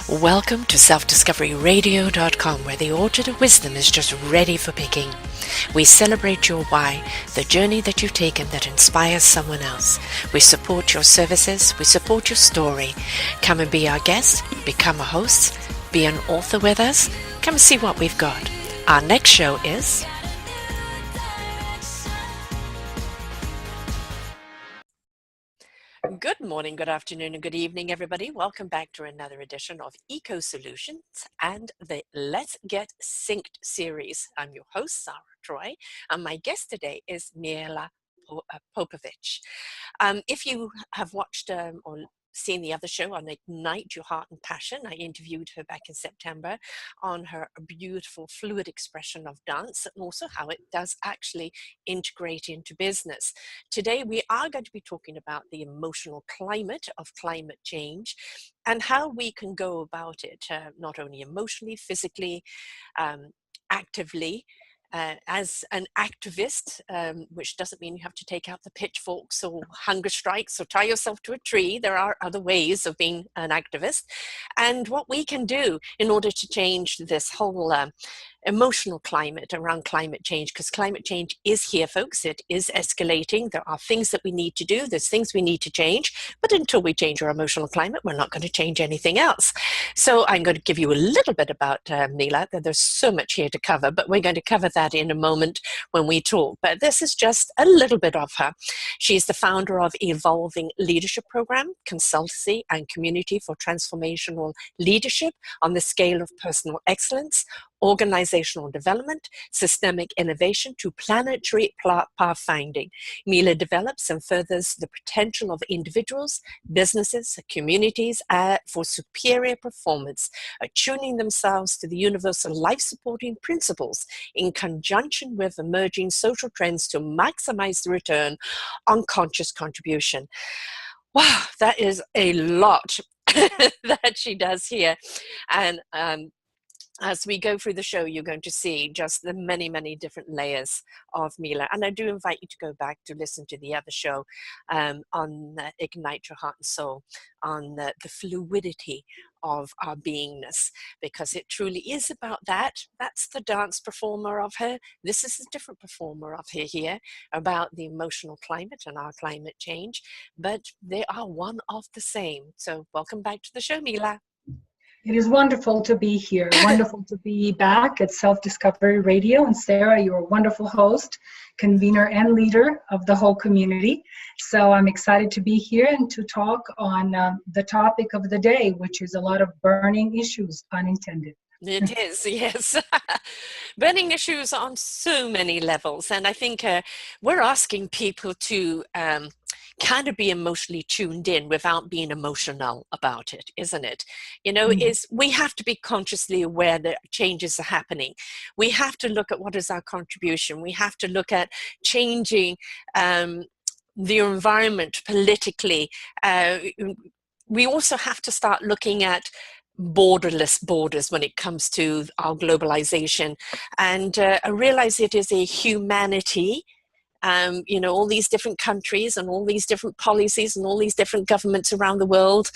Welcome to selfdiscoveryradio.com, where the orchard of wisdom is just ready for picking. We celebrate your why, the journey that you've taken that inspires someone else. We support your services, we support your story. Come and be our guest, become a host, be an author with us. Come and see what we've got. Our next show is... Good morning, good afternoon, and good evening, everybody. Welcome back to another edition of Eco Solutions and the Let's Get Synced series. I'm your host, Sarah Troy, and my guest today is Miela Popovic. If you have watched or seen the other show on Ignite Your Heart and Passion, I interviewed her back in September on her beautiful fluid expression of dance and also how it does actually integrate into business. Today we are going to be talking about the emotional climate of climate change and how we can go about it, not only emotionally, physically, actively. As an activist, which doesn't mean you have to take out the pitchforks or hunger strikes or tie yourself to a tree. There are other ways of being an activist. And what we can do in order to change this whole emotional climate around climate change, because climate change is here, folks. It is escalating. There are things that we need to do. There's things we need to change. But until we change our emotional climate, we're not going to change anything else. So I'm going to give you a little bit about Miela. There's so much here to cover, but we're going to cover that in a moment when we talk. But this is just a little bit of her. She's the founder of Evolving Leadership Program, consultancy and community for transformational leadership on the scale of personal excellence, organizational development, systemic innovation to planetary pathfinding. Miela develops and furthers the potential of individuals, businesses, communities for superior performance, attuning themselves to the universal life-supporting principles in conjunction with emerging social trends to maximize the return on conscious contribution. Wow, that is a lot that she does here. And as we go through the show, you're going to see just the many, many different layers of Miela. And I do invite you to go back to listen to the other show on Ignite Your Heart and Soul, on the fluidity of our beingness, because it truly is about that. That's the dance performer of her. This is a different performer of her here, about the emotional climate and our climate change, but they are one of the same. So welcome back to the show, Miela. It is wonderful to be here, wonderful to be back at Self-Discovery Radio. And Sarah, you're a wonderful host, convener, and leader of the whole community. So I'm excited to be here and to talk on the topic of the day, which is a lot of burning issues, pun intended. It is, yes. Burning issues on so many levels. And I think we're asking people to kind of be emotionally tuned in without being emotional about it, isn't it? You know, we have to be consciously aware that changes are happening. We have to look at what is our contribution. We have to look at changing the environment politically. We also have to start looking at borderless borders when it comes to our globalization, and I realize it is a humanity. You know, all these different countries and all these different policies and all these different governments around the world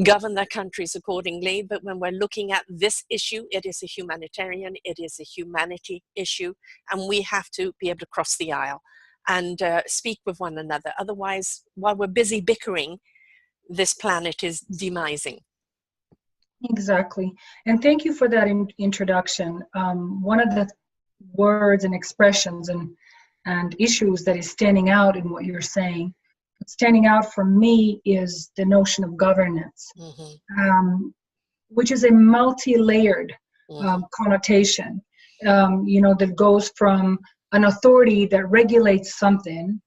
govern their countries accordingly. But when we're looking at this issue, it is a humanitarian, it is a humanity issue, and we have to be able to cross the aisle and speak with one another. Otherwise, while we're busy bickering, this planet is demising. Exactly. And thank you for that introduction. One of the words and expressions and issues that is standing out in what you're saying, standing out for me is the notion of governance, which is a multi-layered connotation, you know, that goes from an authority that regulates something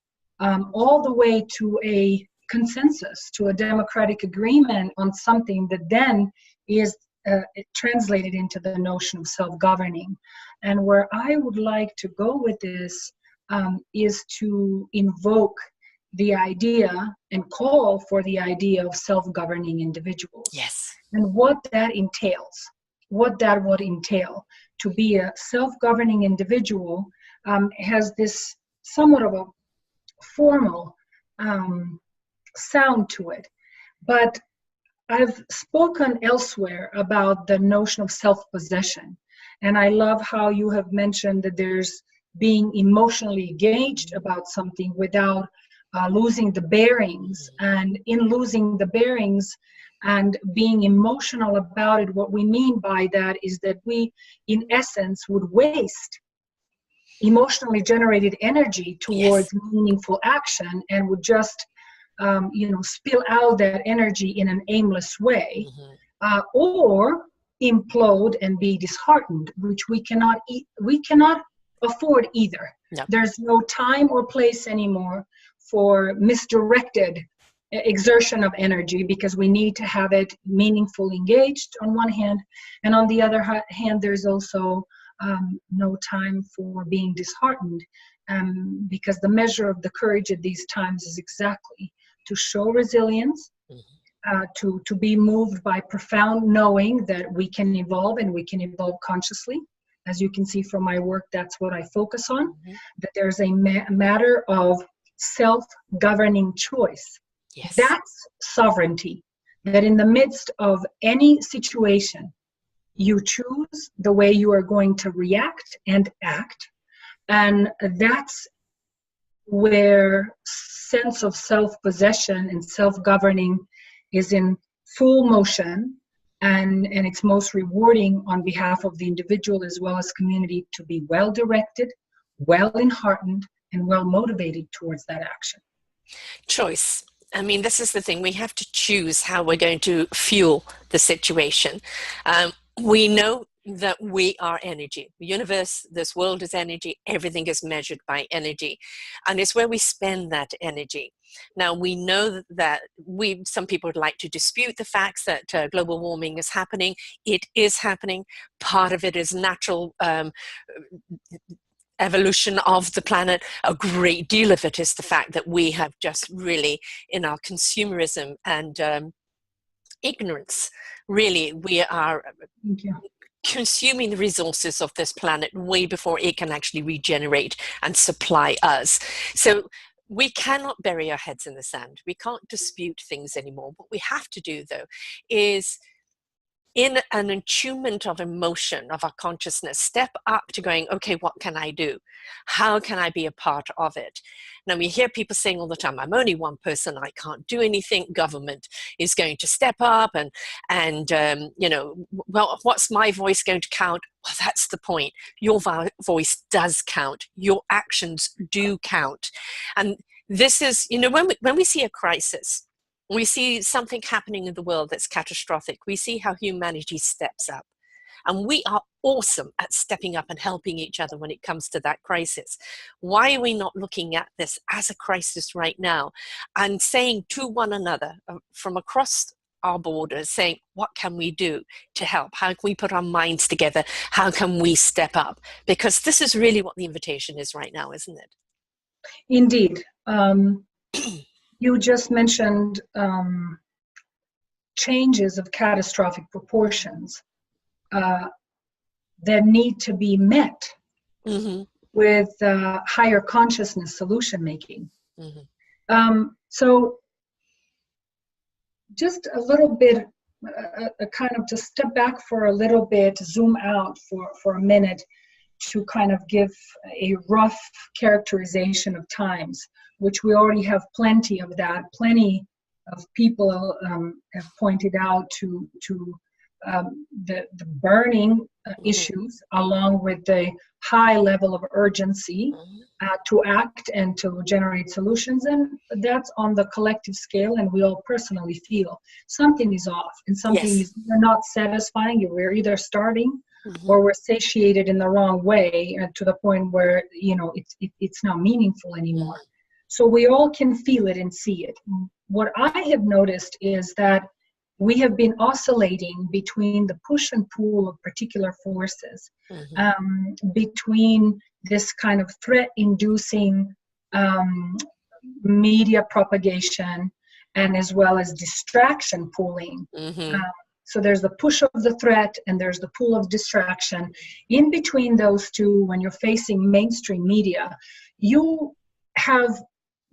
all the way to a consensus, to a democratic agreement on something that then is translated into the notion of self-governing. And where I would like to go with this is to invoke the idea and call for the idea of self-governing individuals. Yes. And what that entails, what that would entail. To be a self-governing individual has this somewhat of a formal sound to it. But I've spoken elsewhere about the notion of self-possession, and I love how you have mentioned that there's being emotionally engaged about something without losing the bearings. And in losing the bearings and being emotional about it, what we mean by that is that we, in essence, would waste emotionally generated energy towards meaningful action, and would just spill out that energy in an aimless way, or implode and be disheartened, which we cannot afford either. No. There's no time or place anymore for misdirected exertion of energy, because we need to have it meaningfully engaged on one hand, and on the other hand there's also no time for being disheartened, because the measure of the courage at these times is exactly to show resilience, to be moved by profound knowing that we can evolve, and we can evolve consciously. As you can see from my work, that's what I focus on, that there's a matter of self-governing choice. Yes. That's sovereignty, that in the midst of any situation, you choose the way you are going to react and act. And that's where sense of self-possession and self-governing is in full motion, and it's most rewarding on behalf of the individual as well as community to be well-directed, well-enheartened, and well-motivated towards that action. Choice. I mean, this is the thing. We have to choose how we're going to fuel the situation. We know that we are energy. The universe, this world is energy. Everything is measured by energy. And it's where we spend that energy. Now, we know that some people would like to dispute the facts that global warming is happening. It is happening. Part of it is natural evolution of the planet. A great deal of it is the fact that we have just really, in our consumerism and ignorance, really, we are consuming the resources of this planet way before it can actually regenerate and supply us. So we cannot bury our heads in the sand. We can't dispute things anymore. What we have to do, though, is in an attunement of emotion, of our consciousness, step up to going, okay, what can I do? How can I be a part of it? Now, we hear people saying all the time, I'm only one person, I can't do anything. Government is going to step up and well, what's my voice going to count? Well, that's the point. Your voice does count. Your actions do count. And this is, when we see a crisis, we see something happening in the world that's catastrophic. We see how humanity steps up. And we are awesome at stepping up and helping each other when it comes to that crisis. Why are we not looking at this as a crisis right now and saying to one another from across our borders, saying, what can we do to help? How can we put our minds together? How can we step up? Because this is really what the invitation is right now, isn't it? Indeed. You just mentioned changes of catastrophic proportions that need to be met with higher consciousness solution making. So just a little bit, kind of to step back for a little bit, zoom out for a minute to kind of give a rough characterization of times, which we already have plenty of that. Plenty of people have pointed out to the burning issues, along with the high level of urgency to act and to generate solutions. And that's on the collective scale, and we all personally feel something is off, and something is not satisfying. We're either starving or we're satiated in the wrong way, to the point where it's not meaningful anymore. So we all can feel it and see it. What I have noticed is that we have been oscillating between the push and pull of particular forces, between this kind of threat-inducing media propagation, and as well as distraction pulling. So there's the push of the threat and there's the pull of distraction. In between those two, when you're facing mainstream media, you have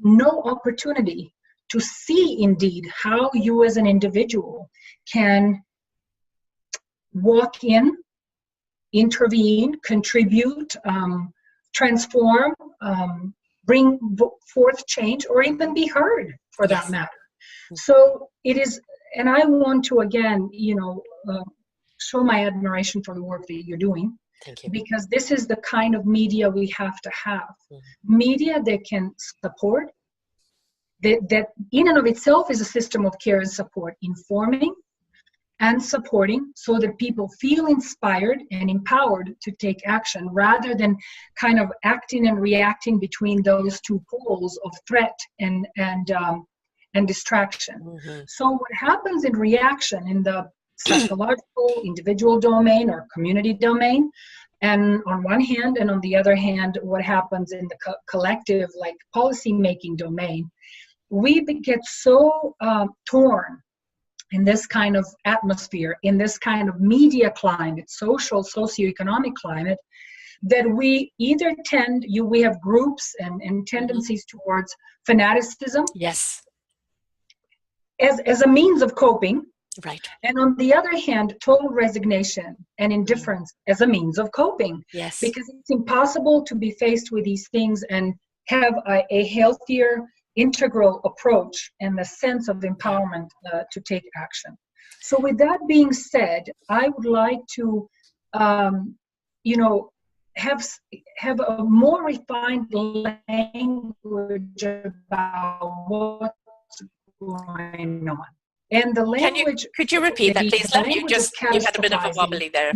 no opportunity to see indeed how you as an individual can walk in, intervene, contribute, transform, bring forth change, or even be heard for that matter. So it is, and I want to again, show my admiration for the work that you're doing. Thank you. Because this is the kind of media we have to have. Media that can support, that in and of itself is a system of care and support, informing and supporting, so that people feel inspired and empowered to take action, rather than kind of acting and reacting between those two poles of threat and distraction. So what happens in reaction in the psychological, individual domain or community domain, and on one hand, and on the other hand, what happens in the collective, like policy making domain, we get so torn in this kind of atmosphere, in this kind of media climate, social, socioeconomic climate, that we either we have groups and tendencies towards fanaticism. Yes. As a means of coping. Right. And on the other hand, total resignation and indifference as a means of coping. Yes. Because it's impossible to be faced with these things and have a healthier, integral approach and the sense of empowerment to take action. So with that being said, I would like to, have a more refined language about what's going on. And the language. Could you repeat that, please? You had a bit of a wobbly there.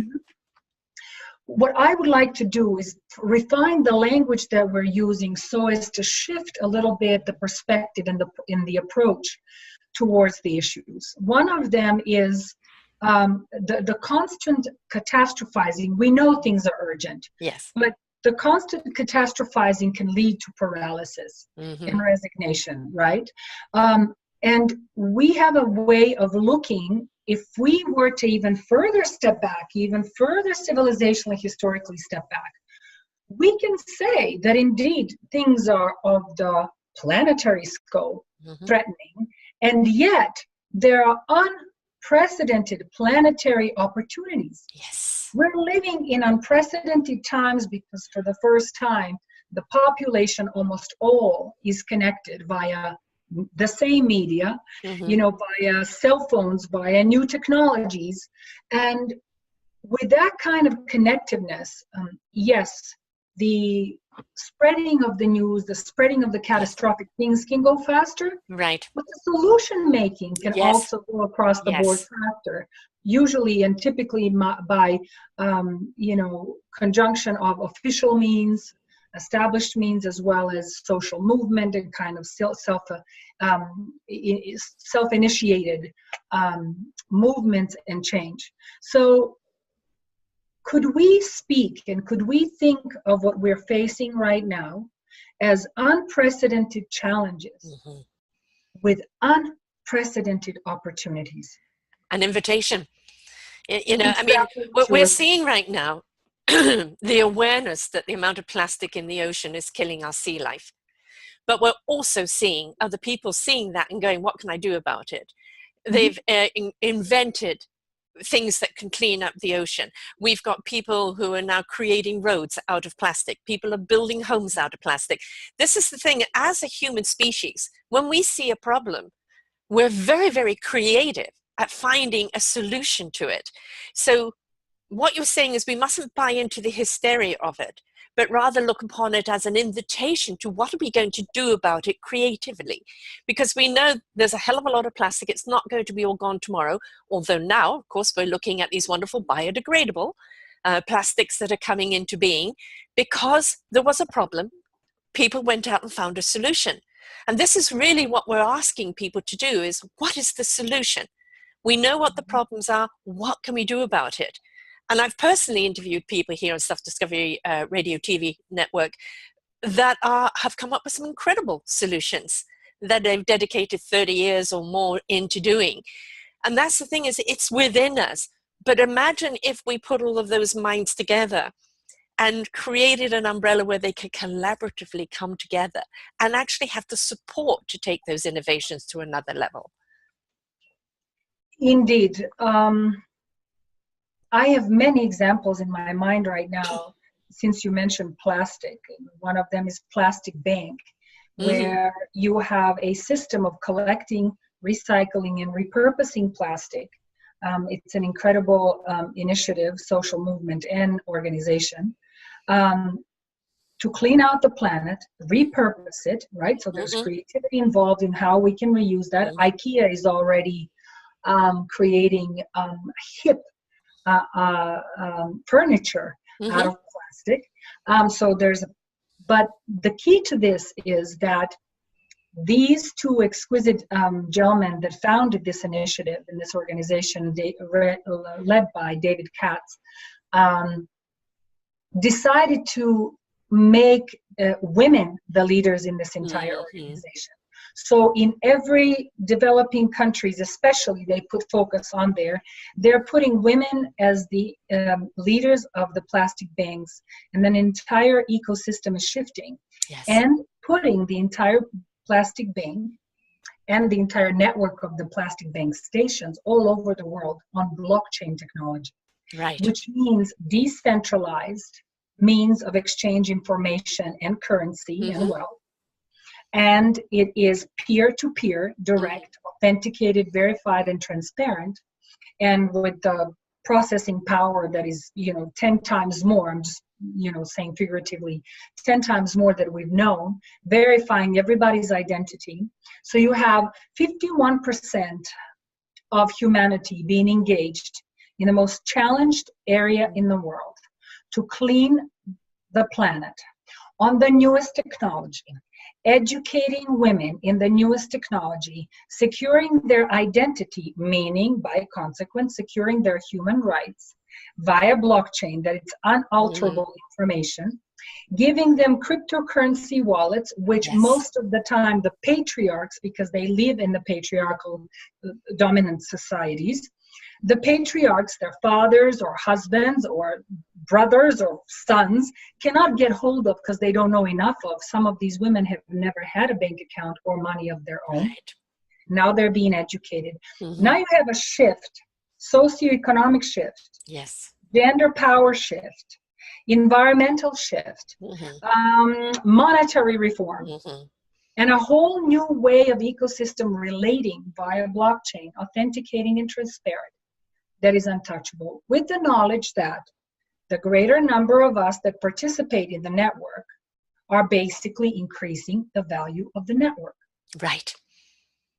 What I would like to do is refine the language that we're using so as to shift a little bit the perspective and the approach towards the issues. One of them is the constant catastrophizing. We know things are urgent. Yes. But the constant catastrophizing can lead to paralysis and resignation, right? And we have a way of looking, if we were to even further step back, even further civilizationally, historically step back, we can say that indeed things are of the planetary scope, threatening, and yet there are unprecedented planetary opportunities. Yes. We're living in unprecedented times because for the first time, the population, almost all, is connected via the same media, via cell phones, via new technologies. And with that kind of connectiveness, yes, the spreading of the news, the spreading of the catastrophic things can go faster. Right. But the solution making can also go across the board faster. Usually and typically by, conjunction of official means, established means, as well as social movement and kind of self-initiated movements and change. So could we speak and could we think of what we're facing right now as unprecedented challenges with unprecedented opportunities? An invitation. We're seeing right now the awareness that the amount of plastic in the ocean is killing our sea life. But we're also seeing other people seeing that and going, what can I do about it? They've invented things that can clean up the ocean. We've got people who are now creating roads out of plastic. People are building homes out of plastic. This is the thing, as a human species, when we see a problem, we're very, very creative at finding a solution to it. So what you're saying is we mustn't buy into the hysteria of it, but rather look upon it as an invitation to what are we going to do about it creatively. Because we know there's a hell of a lot of plastic. It's not going to be all gone tomorrow. Although now, of course, we're looking at these wonderful biodegradable plastics that are coming into being. Because there was a problem, people went out and found a solution. And this is really what we're asking people to do is, what is the solution? We know what the problems are. What can we do about it? And I've personally interviewed people here on Self Discovery Radio TV Network that have come up with some incredible solutions that they've dedicated 30 years or more into doing. And that's the thing, is it's within us. But imagine if we put all of those minds together and created an umbrella where they could collaboratively come together and actually have the support to take those innovations to another level. Indeed. I have many examples in my mind right now, since you mentioned plastic. One of them is Plastic Bank, where you have a system of collecting, recycling, and repurposing plastic. It's an incredible initiative, social movement, and organization to clean out the planet, repurpose it, right? So there's creativity involved in how we can reuse that. IKEA is already creating hip furniture out of plastic. But the key to this is that these two exquisite gentlemen that founded this initiative in this organization, led by David Katz, decided to make women the leaders in this entire organization. So in every developing countries, especially, they put focus on there. They're putting women as the leaders of the plastic banks, and then entire ecosystem is shifting and putting the entire plastic bank and the entire network of the plastic bank stations all over the world on blockchain technology, which means decentralized means of exchange information and currency and wealth. And it is peer-to-peer, direct, authenticated, verified, and transparent, and with the processing power that is, 10 times more. I'm just, saying figuratively, 10 times more that we've known, verifying everybody's identity. So you have 51% of humanity being engaged in the most challenged area in the world to clean the planet on the newest technology, educating women in the newest technology, securing their identity, meaning by consequence, securing their human rights via blockchain, that it's unalterable information, giving them cryptocurrency wallets, which most of the time the patriarchs, because they live in the patriarchal dominant societies, the patriarchs, their fathers or husbands or brothers or sons, cannot get hold of because they don't know enough of. Some of these women have never had a bank account or money of their own. Now they're being educated. Now you have a shift, socioeconomic shift, gender power shift, environmental shift, monetary reform, and a whole new way of ecosystem relating via blockchain, authenticating and transparent, that is untouchable, with the knowledge that the greater number of us that participate in the network are basically increasing the value of the network.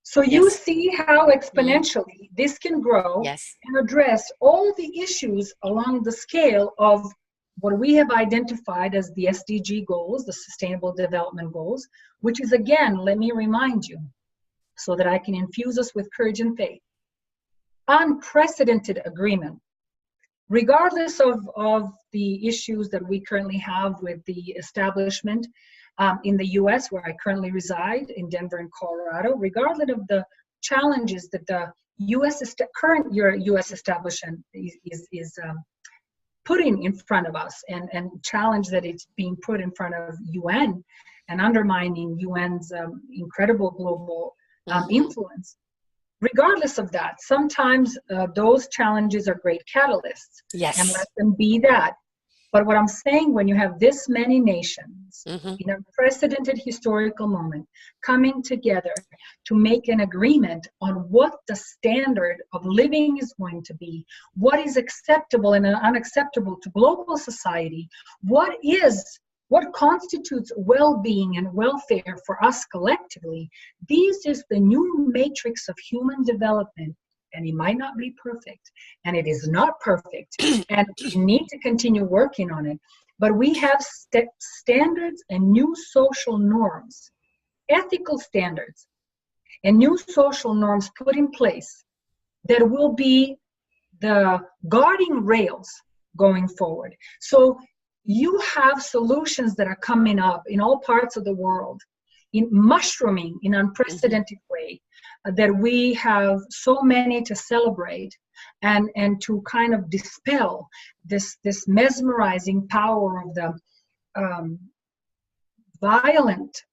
So you see how exponentially this can grow and address all the issues along the scale of what we have identified as the SDG goals, the Sustainable Development Goals, which is, again, let me remind you, so that I can infuse us with courage and faith, unprecedented agreement, regardless of the issues that we currently have with the establishment in the US, where I currently reside, in Denver and Colorado, regardless of the challenges that the current US establishment is putting in front of us, and challenge that it's being put in front of UN and undermining UN's incredible global influence. Regardless of that, sometimes those challenges are great catalysts, and let them be that. But what I'm saying, when you have this many nations in a unprecedented historical moment coming together to make an agreement on what the standard of living is going to be, what is acceptable and unacceptable to global society, what constitutes well-being and welfare for us collectively, this is the new matrix of human development. And it might not be perfect, and it is not perfect, and we need to continue working on it. But we have standards and new social norms, ethical standards, and new social norms put in place that will be the guarding rails going forward. So you have solutions that are coming up in all parts of the world, in mushrooming in unprecedented way, that we have so many to celebrate, and to kind of dispel this mesmerizing power of the um, violent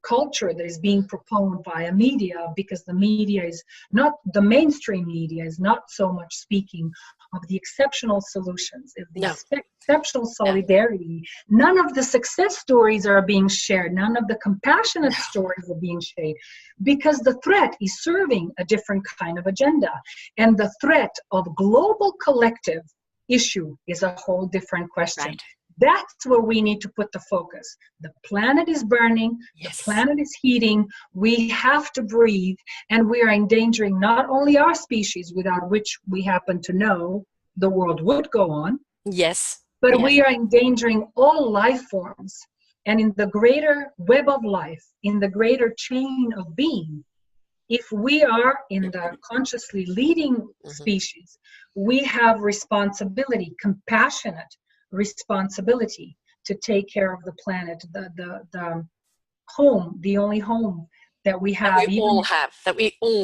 culture that is being proponed by a media, because the media is not, the mainstream media is not so much speaking of the exceptional solutions, of the No. exceptional solidarity. None of the success stories are being shared. None of the compassionate stories are being shared, because the threat is serving a different kind of agenda. And the threat of global collective issue is a whole different question. Right. That's where we need to put the focus. The planet is burning, Yes. the planet is heating, we have to breathe, and we are endangering not only our species, without which we happen to know the world would go on, Yes. but Yes. we are endangering all life forms. And in the greater web of life, in the greater chain of being, if we are in the consciously leading species, we have responsibility, compassionate responsibility to take care of the planet, the home, the only home that we have. That we all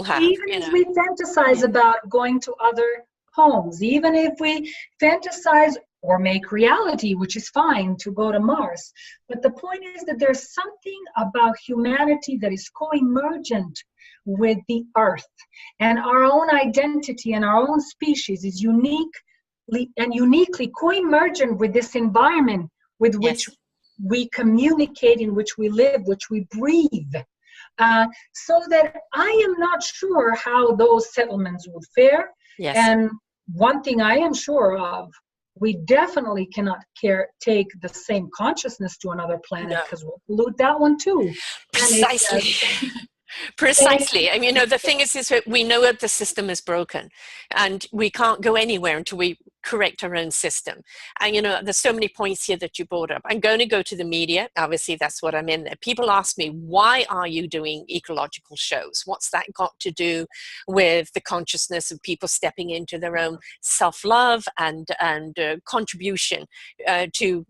have. Even you as know. we fantasize about going to other homes, even if we fantasize or make reality, which is fine, to go to Mars. But the point is that there's something about humanity that is co-emergent with the earth, and our own identity and our own species is uniquely co-emergent with this environment with which we communicate, in which we live, which we breathe. So that I am not sure how those settlements will fare. Yes. And one thing I am sure of, we definitely cannot take the same consciousness to another planet, because we'll pollute that one too. Precisely. Precisely. I mean, the thing is that we know that the system is broken, and we can't go anywhere until we correct our own system. And there's so many points here that you brought up. I'm going to go to the media. Obviously, that's what I'm in there. People ask me, why are you doing ecological shows? What's that got to do with the consciousness of people stepping into their own self-love and contribution to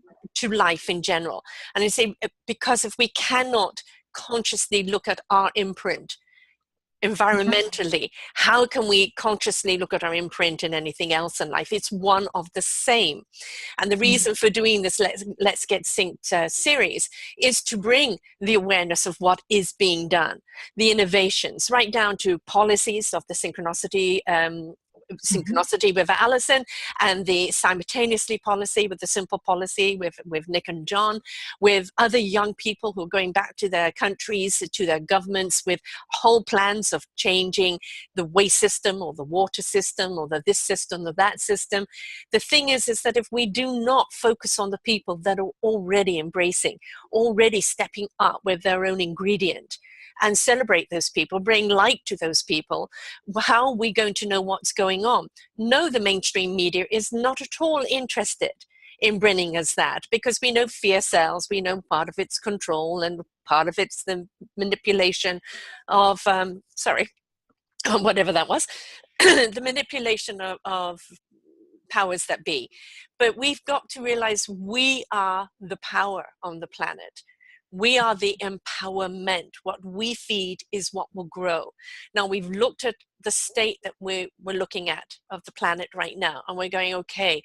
life in general? And I say, because if we cannot consciously look at our imprint environmentally, how can we consciously look at our imprint in anything else in life? It's one of the same. And the reason for doing this Let's Get Synced series is to bring the awareness of what is being done, the innovations, right down to policies of the synchronicity with Alison, and the simultaneously policy with the simple policy with Nick and John, with other young people who are going back to their countries, to their governments, with whole plans of changing the waste system or the water system or this system or that system. The thing is that if we do not focus on the people that are already embracing, already stepping up with their own ingredient, and celebrate those people, bring light to those people, how are we going to know what's going on? No, the mainstream media is not at all interested in bringing us that, because we know fear sells, we know part of it's control, and part of it's the manipulation of, whatever that was, the manipulation of powers that be. But we've got to realize we are the power on the planet. We are the empowerment. What we feed is what will grow. Now, we've looked at the state that we're looking at of the planet right now, and we're going, okay,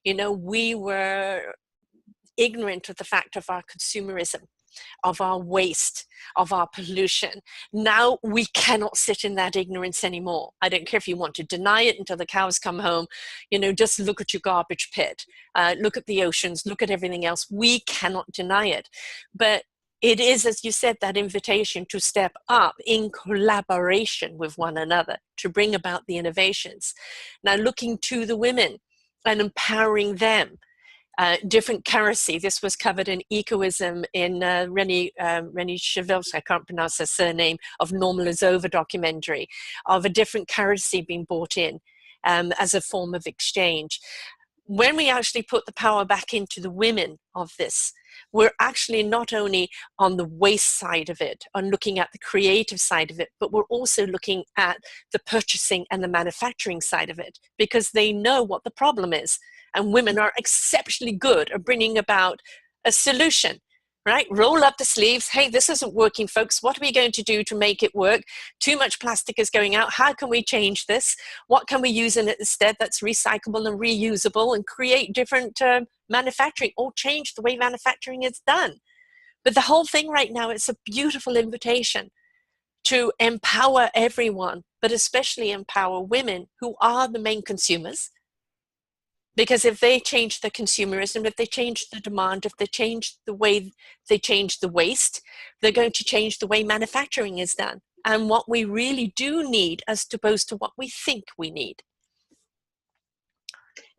we were ignorant of the fact of our consumerism, of our waste, of our pollution. Now we cannot sit in that ignorance anymore. I don't care if you want to deny it until the cows come home. Just look at your garbage pit, look at the oceans, look at everything else. We cannot deny it. But it is, as you said, that invitation to step up in collaboration with one another to bring about the innovations. Now, looking to the women and empowering them. Different currency. This was covered in Ecoism in Rennie Chevil's, I can't pronounce her surname, of Normalizova documentary, of a different currency being brought in as a form of exchange. When we actually put the power back into the women of this, we're actually not only on the waste side of it, on looking at the creative side of it, but we're also looking at the purchasing and the manufacturing side of it, because they know what the problem is. And women are exceptionally good at bringing about a solution. right? Roll up the sleeves. Hey, this isn't working, folks. What are we going to do to make it work? Too much plastic is going out. How can we change this? What can we use in it instead that's recyclable and reusable, and create different manufacturing, or change the way manufacturing is done? But the whole thing right now, it's a beautiful invitation to empower everyone, but especially empower women who are the main consumers. Because if they change the consumerism, if they change the demand, if they change the way they change the waste, they're going to change the way manufacturing is done and what we really do need as opposed to what we think we need.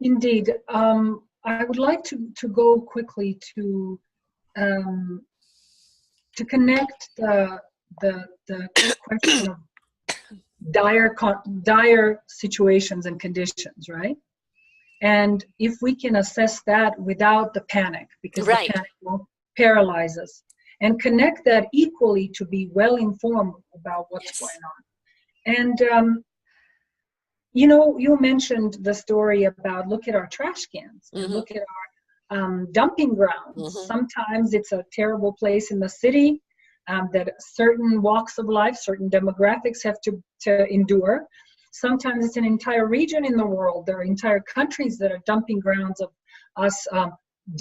Indeed. I would like to go quickly to connect the question of dire situations and conditions, right? And if we can assess that without the panic, because right. the panic will paralyze us, and connect that equally to be well informed about what's yes. going on. And you know, you mentioned the story about look at our trash cans, and look at our dumping grounds. Sometimes it's a terrible place in the city that certain walks of life, certain demographics have to endure. Sometimes it's an entire region in the world. There are entire countries that are dumping grounds of us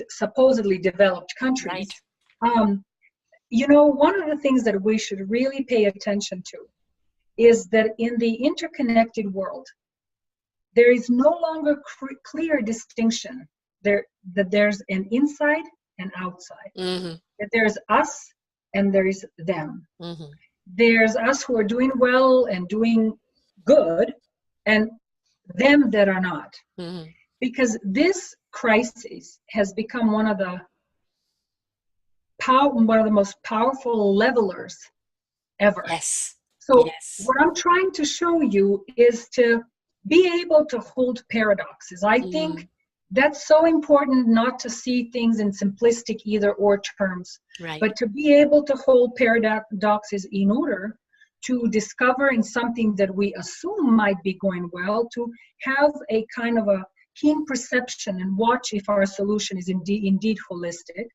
supposedly developed countries. Right. You know, one of the things that we should really pay attention to is that in the interconnected world, there is no longer clear distinction that there's an inside and outside. That there's us and there's them. There's us who are doing well and doing good, and them that are not. Because this crisis has become one of the most powerful levelers ever. Yes. So yes. what I'm trying to show you is to be able to hold paradoxes. I think that's so important, not to see things in simplistic either or terms, right. but to be able to hold paradoxes in order to discover in something that we assume might be going well, to have a kind of a keen perception and watch if our solution is indeed holistic.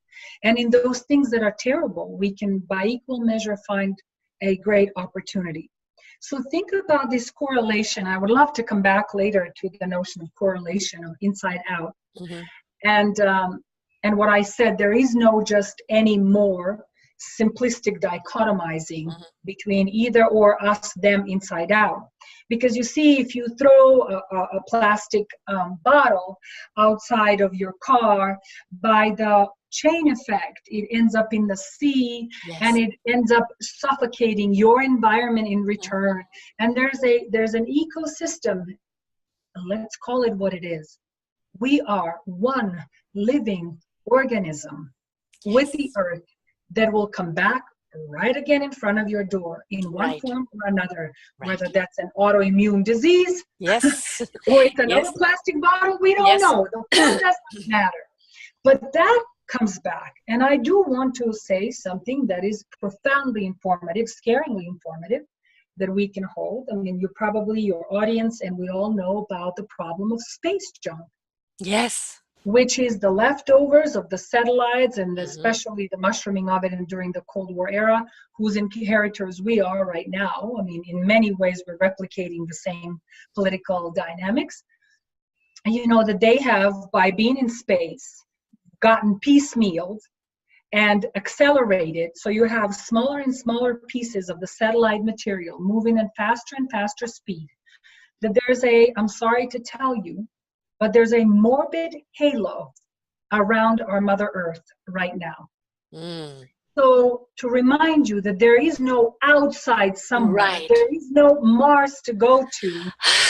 And in those things that are terrible, we can by equal measure find a great opportunity. So think about this correlation. I would love to come back later to the notion of correlation of inside out. And what I said, there is no just any more simplistic dichotomizing between either or, us, them, inside out. Because you see, if you throw a plastic bottle outside of your car, by the chain effect, it ends up in the sea, and it ends up suffocating your environment in return. And there's an ecosystem. Let's call it what it is. We are one living organism with the earth that will come back right again in front of your door in one form or another, whether that's an autoimmune disease, or it's another plastic bottle, we don't know. The form doesn't matter. But that comes back. And I do want to say something that is profoundly informative, scaringly informative, that we can hold. I mean, your audience and we all know about the problem of space junk. Yes. Which is the leftovers of the satellites, and especially the mushrooming of it during the Cold War era, whose inheritors we are right now. I mean, in many ways, we're replicating the same political dynamics. And you know that they have, by being in space, gotten piecemealed and accelerated. So you have smaller and smaller pieces of the satellite material moving at faster and faster speed. That there's I'm sorry to tell you, but there's a morbid halo around our Mother Earth right now. So to remind you that there is no outside somewhere, there is no Mars to go to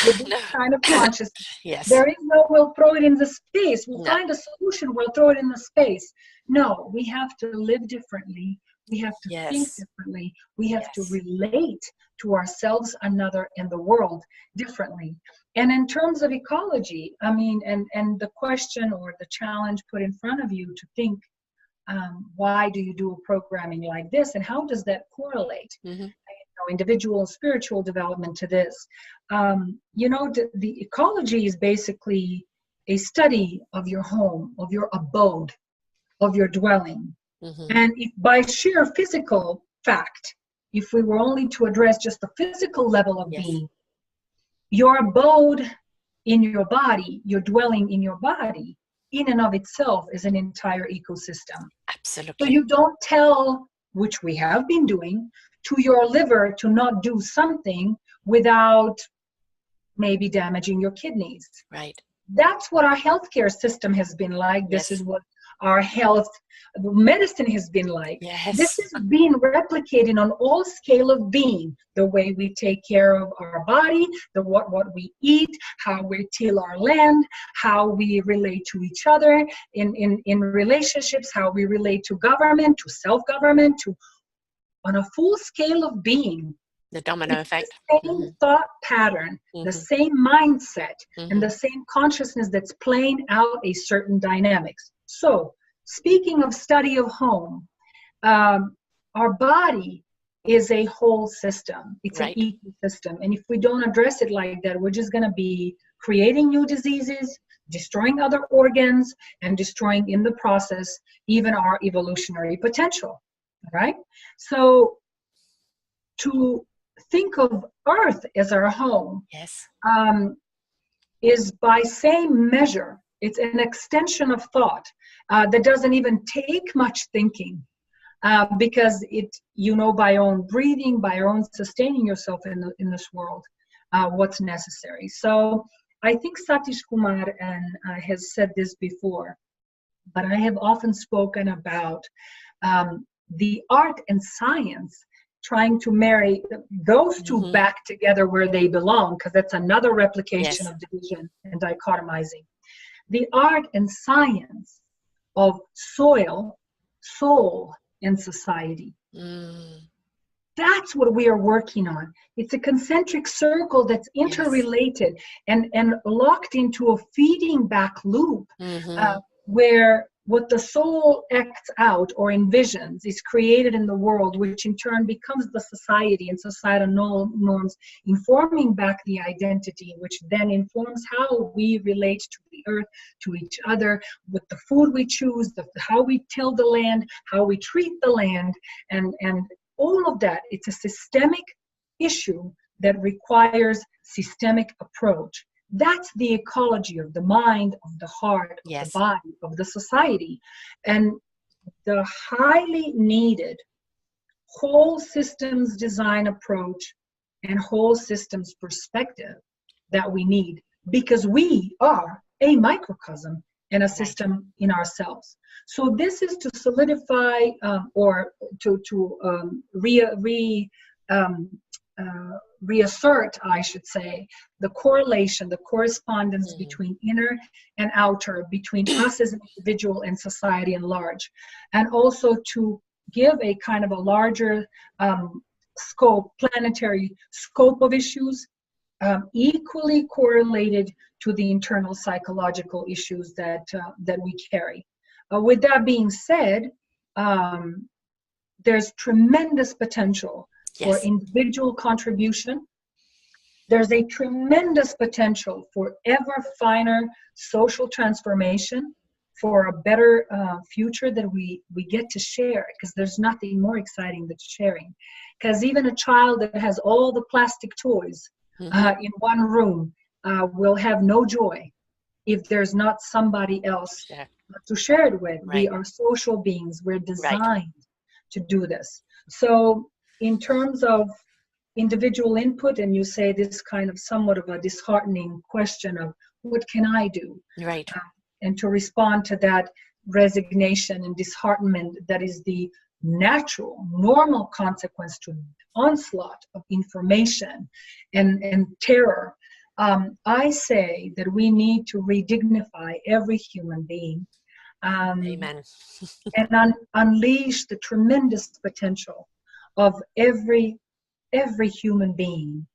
with this kind of consciousness. There is no, we'll throw it in the space, we'll find a solution, we'll throw it in the space. No, we have to live differently. We have to think differently. We have to relate to ourselves, another, and the world differently. And in terms of ecology, I mean, and the question or the challenge put in front of you to think, why do you do a programming like this, and how does that correlate, individual and spiritual development to this? The ecology is basically a study of your home, of your abode, of your dwelling. And if by sheer physical fact, if we were only to address just the physical level of being, your abode in your body, your dwelling in your body, in and of itself is an entire ecosystem. Absolutely. So you don't tell, which we have been doing, to your liver to not do something without maybe damaging your kidneys. Right. That's what our healthcare system has been like. This is what our health medicine has been like. This is being replicated on all scale of being. The way we take care of our body, what we eat, how we till our land, how we relate to each other in relationships, how we relate to government, to self-government, to on a full scale of being. The domino effect. The same thought pattern, the same mindset, and the same consciousness that's playing out a certain dynamics. So, speaking of study of home, our body is a whole system. It's an ecosystem. And if we don't address it like that, we're just going to be creating new diseases, destroying other organs, and destroying in the process even our evolutionary potential. Right? So, to think of Earth as our home is by same measure, it's an extension of thought that doesn't even take much thinking because by your own breathing, by your own sustaining yourself in this world, what's necessary. So I think Satish Kumar has said this before, but I have often spoken about the art and science trying to marry those two back together where they belong, because that's another replication of division and dichotomizing. The art and science of soil, soul, and society. That's what we are working on. It's a concentric circle that's interrelated and locked into a feeding back loop where what the soul acts out or envisions is created in the world, which in turn becomes the society and societal norms, informing back the identity, which then informs how we relate to the earth, to each other, with the food we choose, how we till the land, how we treat the land, and all of that. It's a systemic issue that requires systemic approach. That's the ecology of the mind, of the heart, of the body, of the society. And the highly needed whole systems design approach and whole systems perspective that we need, because we are a microcosm and a system in ourselves. So this is to solidify or to reassert, I should say, the correlation, the correspondence between inner and outer, between us as an individual and society at large, and also to give a kind of a larger scope, planetary scope of issues, equally correlated to the internal psychological issues that we carry. With that being said, there's tremendous potential for individual contribution. There's a tremendous potential for ever finer social transformation, for a better future that we get to share, because there's nothing more exciting than sharing. Because even a child that has all the plastic toys in one room will have no joy if there's not somebody else to share it with. We are social beings. We're designed to do this. So in terms of individual input, and you say this kind of somewhat of a disheartening question of what can I do? And to respond to that resignation and disheartenment that is the natural, normal consequence to onslaught of information and terror, I say that we need to redignify every human being. Amen. And unleash the tremendous potential of every human being.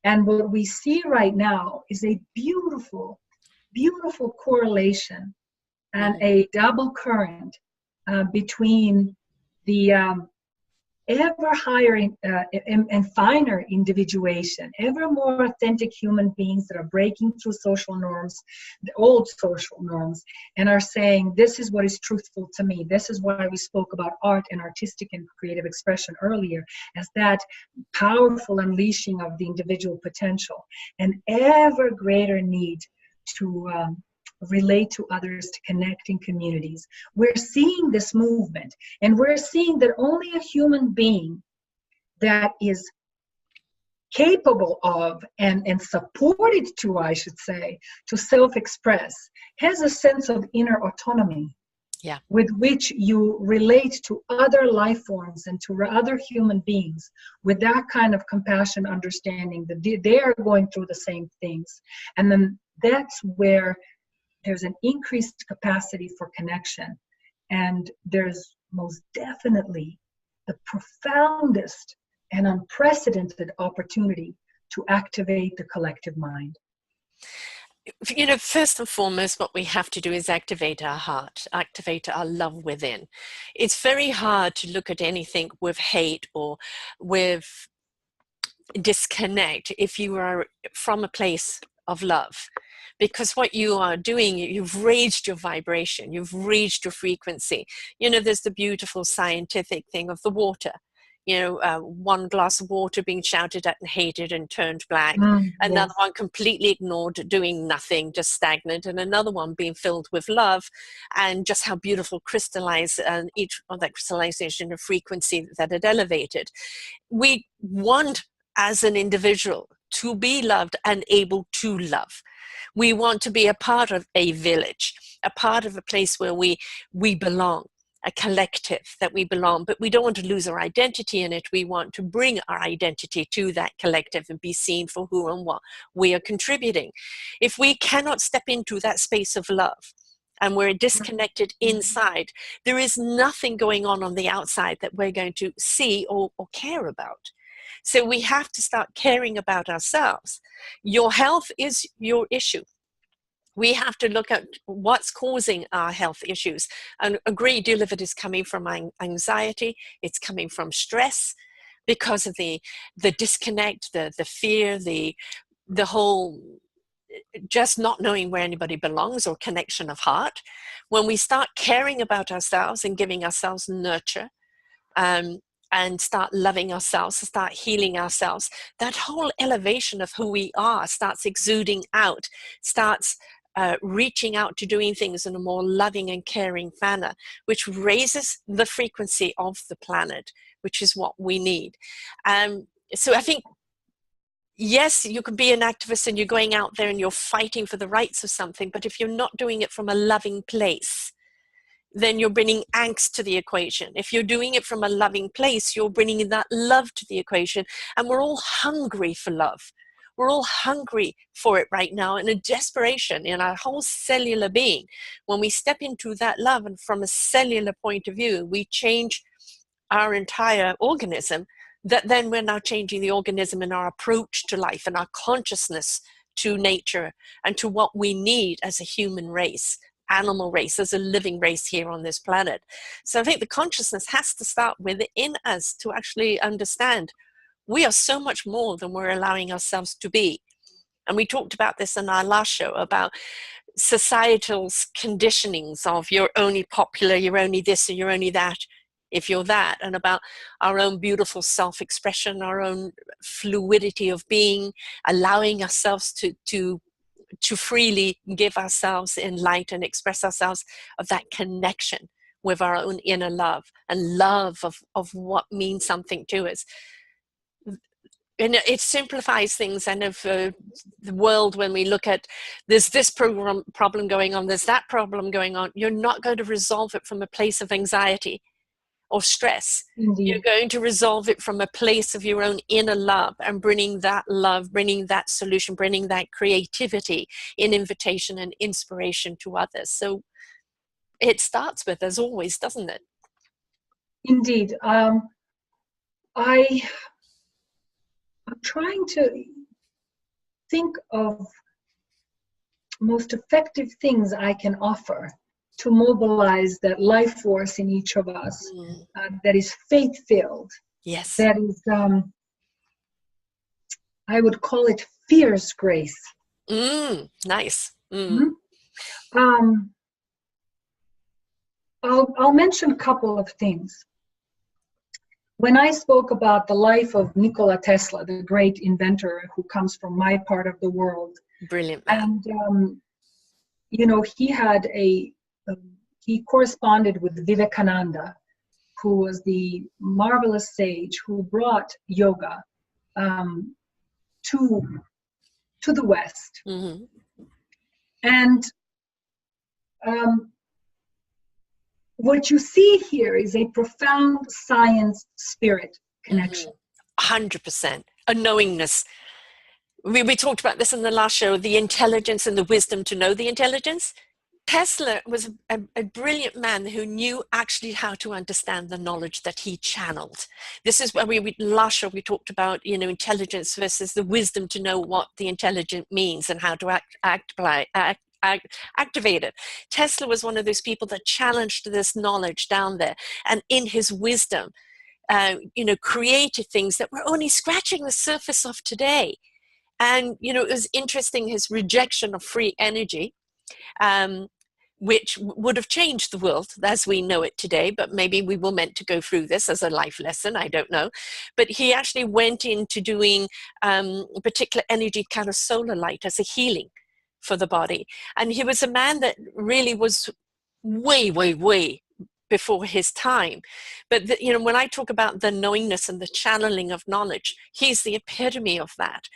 And what we see right now is a beautiful, beautiful correlation and a double current between the ever higher and finer individuation, ever more authentic human beings that are breaking through social norms, the old social norms, and are saying, this is what is truthful to me. This is why we spoke about art and artistic and creative expression earlier, as that powerful unleashing of the individual potential, and ever greater need to relate to others, to connect in communities. We're seeing this movement, and we're seeing that only a human being that is capable of and supported to, I should say, to self-express, has a sense of inner autonomy, Yeah. with which you relate to other life forms and to other human beings with that kind of compassion, understanding that they are going through the same things. And then that's where there's an increased capacity for connection. And there's most definitely the profoundest and unprecedented opportunity to activate the collective mind. You know, first and foremost, what we have to do is activate our heart, activate our love within. It's very hard to look at anything with hate or with disconnect if you are from a place of love. Because what you are doing, you've raised your vibration, you've raised your frequency. You know, there's the beautiful scientific thing of the water. You know, one glass of water being shouted at and hated and turned black, another one completely ignored, doing nothing, just stagnant, and another one being filled with love, and just how beautiful crystallized, and each of that crystallization of frequency that it elevated. We want, as an individual, to be loved and able to love. We want to be a part of a village, a part of a place where we belong, a collective that we belong, but we don't want to lose our identity in it. We want to bring our identity to that collective and be seen for who and what we are contributing. If we cannot step into that space of love and we're disconnected inside, there is nothing going on the outside that we're going to see or care about. So we have to start caring about ourselves. Your health is your issue. We have to look at what's causing our health issues. And a great deal of it is coming from anxiety. It's coming from stress because of the disconnect, the fear, the whole just not knowing where anybody belongs, or connection of heart. When we start caring about ourselves and giving ourselves nurture, and start loving ourselves, start healing ourselves, that whole elevation of who we are starts exuding out, starts reaching out to doing things in a more loving and caring manner, which raises the frequency of the planet, which is what we need. So I think, yes, you can be an activist and you're going out there and you're fighting for the rights of something, but if you're not doing it from a loving place, then you're bringing angst to the equation. If you're doing it from a loving place, you're bringing that love to the equation. And we're all hungry for love. We're all hungry for it right now, in a desperation in our whole cellular being. When we step into that love, and from a cellular point of view, we change our entire organism, that then we're now changing the organism in our approach to life and our consciousness to nature and to what we need as a human race, animal race, as a living race here on this planet. So I think the consciousness has to start within us to actually understand we are so much more than we're allowing ourselves to be. And we talked about this in our last show, about societal conditionings of you're only popular, you're only this, or you're only that if you're that, and about our own beautiful self-expression, our own fluidity of being, allowing ourselves to freely give ourselves in light and express ourselves, of that connection with our own inner love and love of what means something to us. And it simplifies things. And of the world, when we look at there's this problem going on, there's that problem going on, you're not going to resolve it from a place of anxiety or stress. Indeed. You're going to resolve it from a place of your own inner love, and bringing that love, bringing that solution, bringing that creativity in invitation and inspiration to others. So it starts with us always, doesn't it? Indeed. I'm trying to think of most effective things I can offer to mobilize that life force in each of us, that is faith-filled, Yes. that is, I would call it fierce grace. Nice. Mhm. I'll mention a couple of things. When I spoke about the life of Nikola Tesla, the great inventor who comes from my part of the world, Brilliant man. and he had he corresponded with Vivekananda, who was the marvelous sage who brought yoga to the West. Mm-hmm. And what you see here is a profound science spirit connection. 100%. A knowingness. We talked about this in the last show, the intelligence and the wisdom to know the intelligence. Tesla was a brilliant man who knew actually how to understand the knowledge that he channeled. This is where last show we talked about, intelligence versus the wisdom to know what the intelligent means and how to activate it. Tesla was one of those people that challenged this knowledge down there, and in his wisdom, created things that we're only scratching the surface of today. And, it was interesting, his rejection of free energy, which would have changed the world as we know it today, but maybe we were meant to go through this as a life lesson, I don't know. But he actually went into doing particular energy kind of solar light as a healing for the body. And he was a man that really was way, way, way before his time. But when I talk about the knowingness and the channeling of knowledge, he's the epitome of that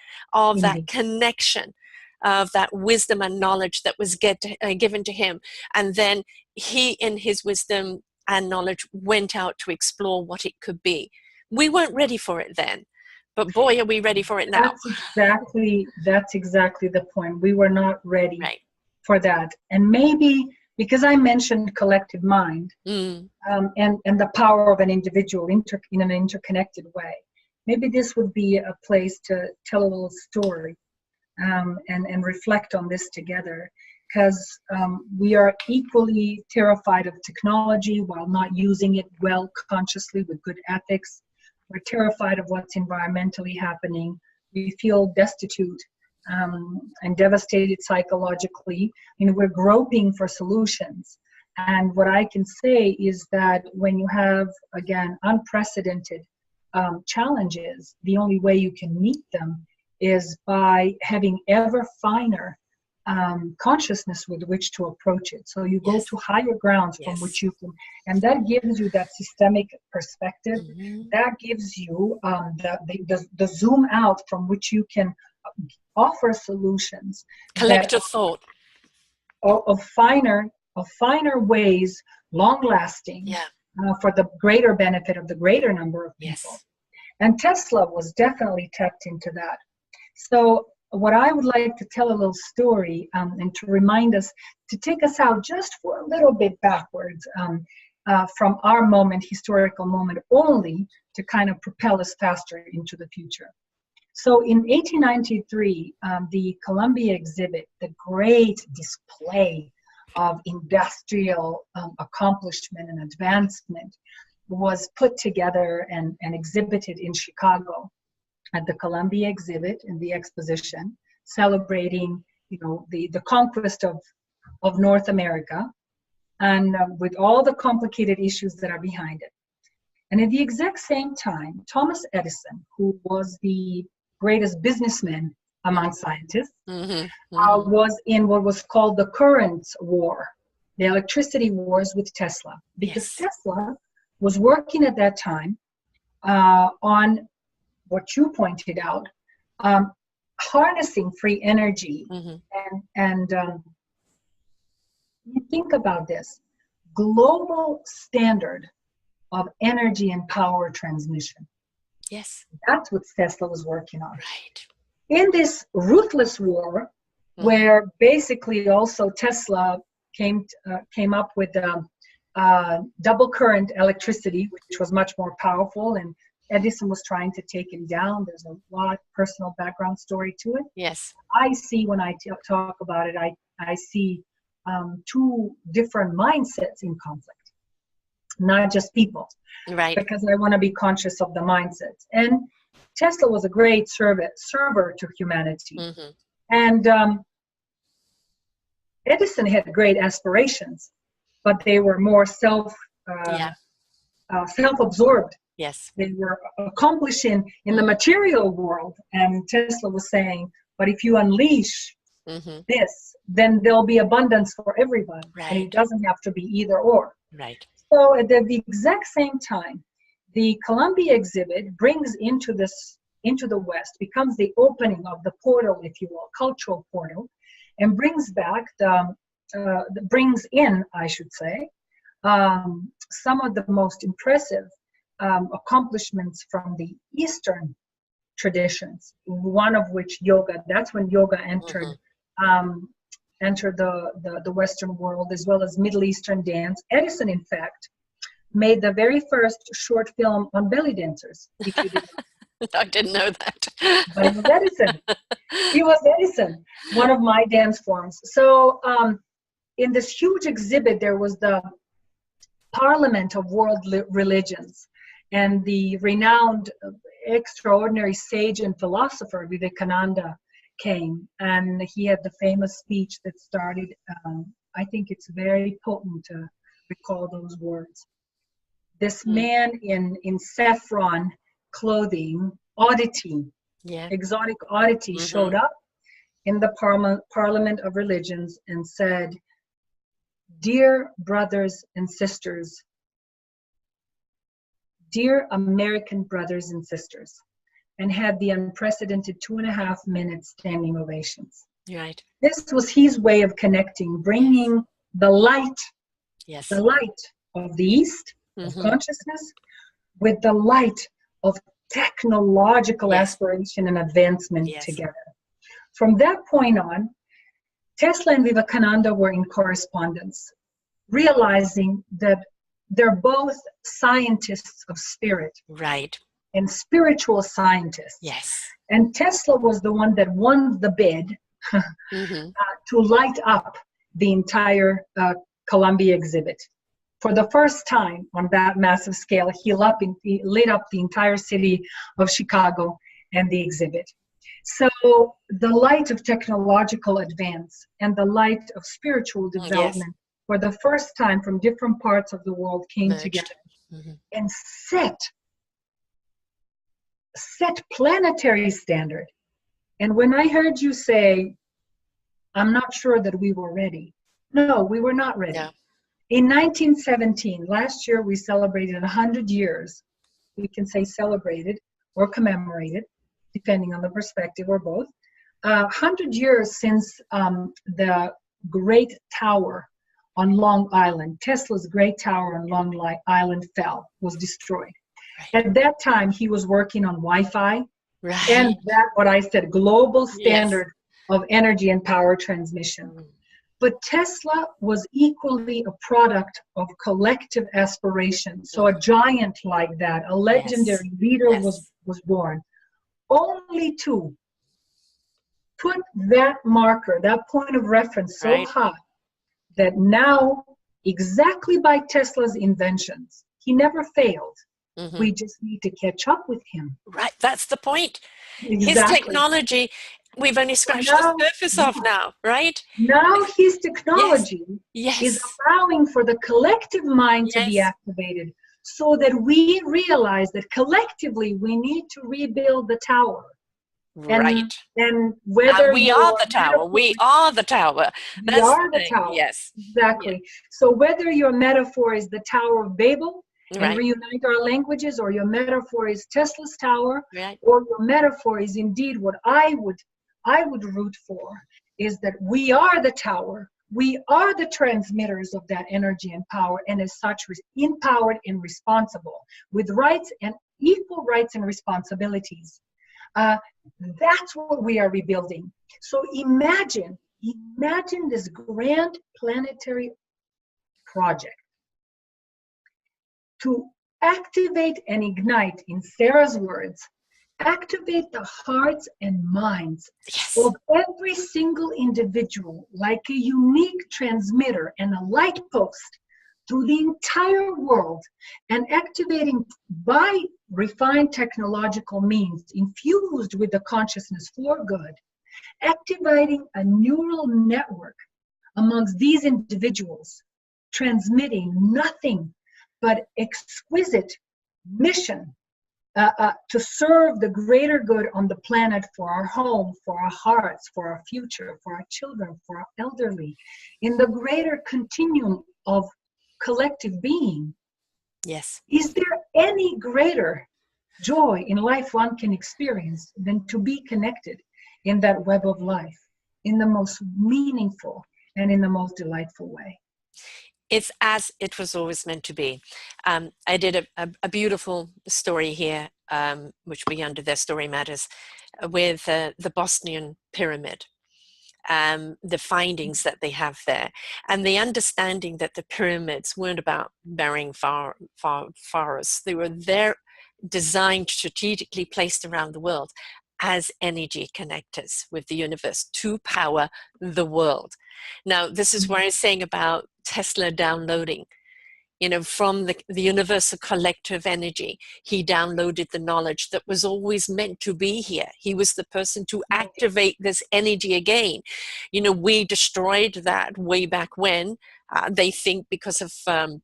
connection, of that wisdom and knowledge that was given to him. And then he, in his wisdom and knowledge, went out to explore what it could be. We weren't ready for it then, but boy, are we ready for it now. That's exactly the point. We were not ready for that. And maybe because I mentioned collective mind and the power of an individual in an interconnected way, maybe this would be a place to tell a little story and reflect on this together, because we are equally terrified of technology while not using it well consciously with good ethics. We're terrified of what's environmentally happening. We feel destitute and devastated psychologically. We're groping for solutions. And what I can say is that when you have, again, unprecedented challenges, the only way you can meet them is by having ever finer consciousness with which to approach it. So you go to higher grounds from which you can, and that gives you that systemic perspective. That gives you the zoom out from which you can offer solutions. Collective thought. Of finer ways, long lasting, for the greater benefit of the greater number of people. And Tesla was definitely tapped into that. So what I would like to tell a little story and to remind us, to take us out just for a little bit backwards from our historical moment, only to kind of propel us faster into the future. So in 1893, the Columbia exhibit, the great display of industrial accomplishment and advancement, was put together and exhibited in Chicago at the Columbia exhibit in the exposition, celebrating the conquest of North America, and with all the complicated issues that are behind it. And at the exact same time, Thomas Edison, who was the greatest businessman among scientists, was in what was called the current war, the electricity wars with Tesla, because Tesla was working at that time on what you pointed out, harnessing free energy. And you think about this, global standard of energy and power transmission. That's what Tesla was working on. In this ruthless war, where basically also Tesla came up with double current electricity, which was much more powerful, and Edison was trying to take him down. There's a lot of personal background story to it. I see, when I talk about it, I see two different mindsets in conflict. not just people, Right. because I want to be conscious of the mindsets. And Tesla was a great server to humanity. Mm-hmm. And Edison had great aspirations, but they were more self-absorbed. Yes. They were accomplishing in the material world. And Tesla was saying, but if you unleash this, then there'll be abundance for everyone. Right. And it doesn't have to be either or. Right. So at the exact same time, the Columbia exhibit brings into the West, becomes the opening of the portal, if you will, cultural portal, and brings in, I should say, some of the most impressive accomplishments from the Eastern traditions, one of which yoga. That's when yoga entered the Western world, as well as Middle Eastern dance. Edison, in fact, made the very first short film on belly dancers. If you didn't. I didn't know that. But it was Edison. He was Edison, one of my dance forms. So in this huge exhibit, there was the Parliament of World Religions, and the renowned, extraordinary sage and philosopher Vivekananda came, and he had the famous speech that started, I think it's very potent to recall those words. This man in saffron clothing, oddity, exotic oddity, showed up in the Parliament of Religions and said, "Dear brothers and sisters, dear American brothers and sisters," and had the unprecedented 2.5 minute standing ovations. Right. This was his way of connecting, bringing the light of the East, of consciousness, with the light of technological aspiration and advancement together. From that point on, Tesla and Vivekananda were in correspondence, realizing that they're both scientists of spirit. Right. And spiritual scientists. Yes. And Tesla was the one that won the bid to light up the entire Columbia exhibit. For the first time on that massive scale, he lit up the entire city of Chicago and the exhibit. So the light of technological advance and the light of spiritual development for the first time from different parts of the world came together and set planetary standard. And when I heard you say, I'm not sure that we were ready. No, we were not ready. No. In 1917, last year, we celebrated 100 years. We can say celebrated or commemorated, depending on the perspective or both. 100 years since the Great Tower on Long Island, Tesla's Great Tower on Long Island was destroyed. Right. At that time, he was working on Wi-Fi and that, what I said, global standard of energy and power transmission. But Tesla was equally a product of collective aspiration. So a giant like that, a legendary leader was born, only to put that marker, that point of reference so high that now, exactly by Tesla's inventions, he never failed. We just need to catch up with him. Right, that's the point. Exactly. His technology, we've only scratched the surface of now, right? Now his technology is allowing for the collective mind to be activated so that we realize that collectively we need to rebuild the tower. Right. And whether and we are the tower. We are the tower. We are the tower. Yes. Exactly. Yeah. So whether your metaphor is the Tower of Babel, and reunite our languages, or your metaphor is Tesla's tower, or your metaphor is indeed what I would root for, is that we are the tower, we are the transmitters of that energy and power, and as such empowered and responsible with rights and equal rights and responsibilities. That's what we are rebuilding. So imagine this grand planetary project to activate and ignite, in Sarah's words, activate the hearts and minds of every single individual like a unique transmitter and a light post through the entire world and activating by refined technological means infused with the consciousness for good, activating a neural network amongst these individuals, transmitting nothing but exquisite mission to serve the greater good on the planet, for our home, for our hearts, for our future, for our children, for our elderly, in the greater continuum of collective being. Yes. Is there any greater joy in life one can experience than to be connected in that web of life in the most meaningful and in the most delightful way? It's as it was always meant to be. I did a beautiful story here, which we under their Story Matters, with the Bosnian Pyramid. The findings that they have there, and the understanding that the pyramids weren't about burying pharaohs. They were there, designed, strategically placed around the world as energy connectors with the universe to power the world. Now, this is where I'm saying about Tesla downloading, from the universal collective energy. He downloaded the knowledge that was always meant to be here. He was the person to activate this energy again. We destroyed that way back when. They think because of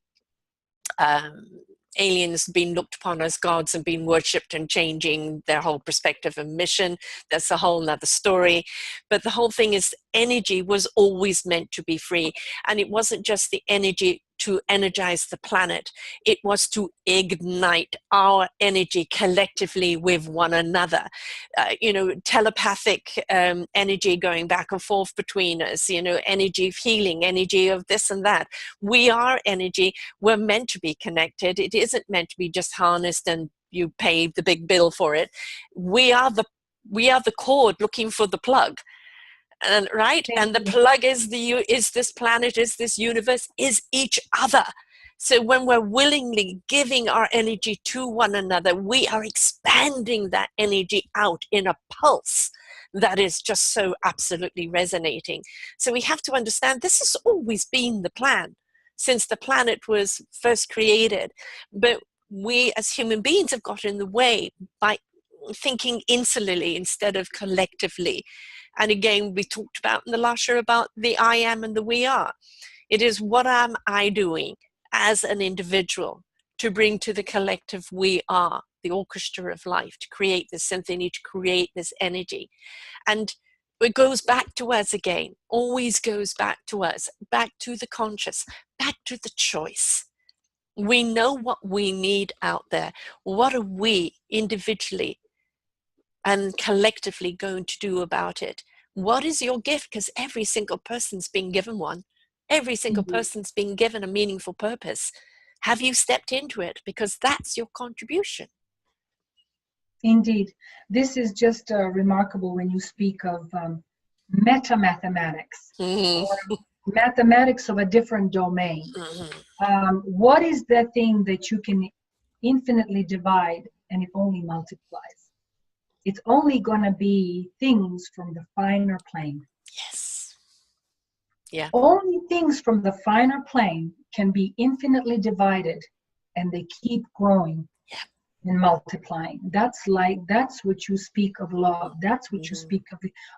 aliens being looked upon as gods and being worshipped and changing their whole perspective and mission. That's a whole nother story. But the whole thing is energy was always meant to be free. And it wasn't just the energy to energize the planet. It was to ignite our energy collectively with one another. Telepathic energy going back and forth between us, energy of healing, energy of this and that. We are energy. We're meant to be connected. It isn't meant to be just harnessed and you pay the big bill for it. We are the cord looking for the plug. And right, and the plug is this planet, is this universe, is each other. So when we're willingly giving our energy to one another, we are expanding that energy out in a pulse that is just so absolutely resonating. So we have to understand this has always been the plan since the planet was first created. But we as human beings have got in the way by thinking insularly instead of collectively. And again, we talked about in the last show about the I am and the we are. It is what am I doing as an individual to bring to the collective we are, the orchestra of life, to create this symphony, to create this energy. And it goes back to us again, always goes back to us, back to the conscious, back to the choice. We know what we need out there. What are we individually and collectively going to do about it? What is your gift? Because every single person's been given one. Every single person's been given a meaningful purpose. Have you stepped into it? Because that's your contribution. Indeed. This is just remarkable when you speak of meta-mathematics, or mathematics of a different domain. What is the thing that you can infinitely divide and it only multiplies? It's only going to be things from the finer plane. Yes. Yeah. Only things from the finer plane can be infinitely divided, and they keep growing and multiplying. That's what you speak of love. That's what you speak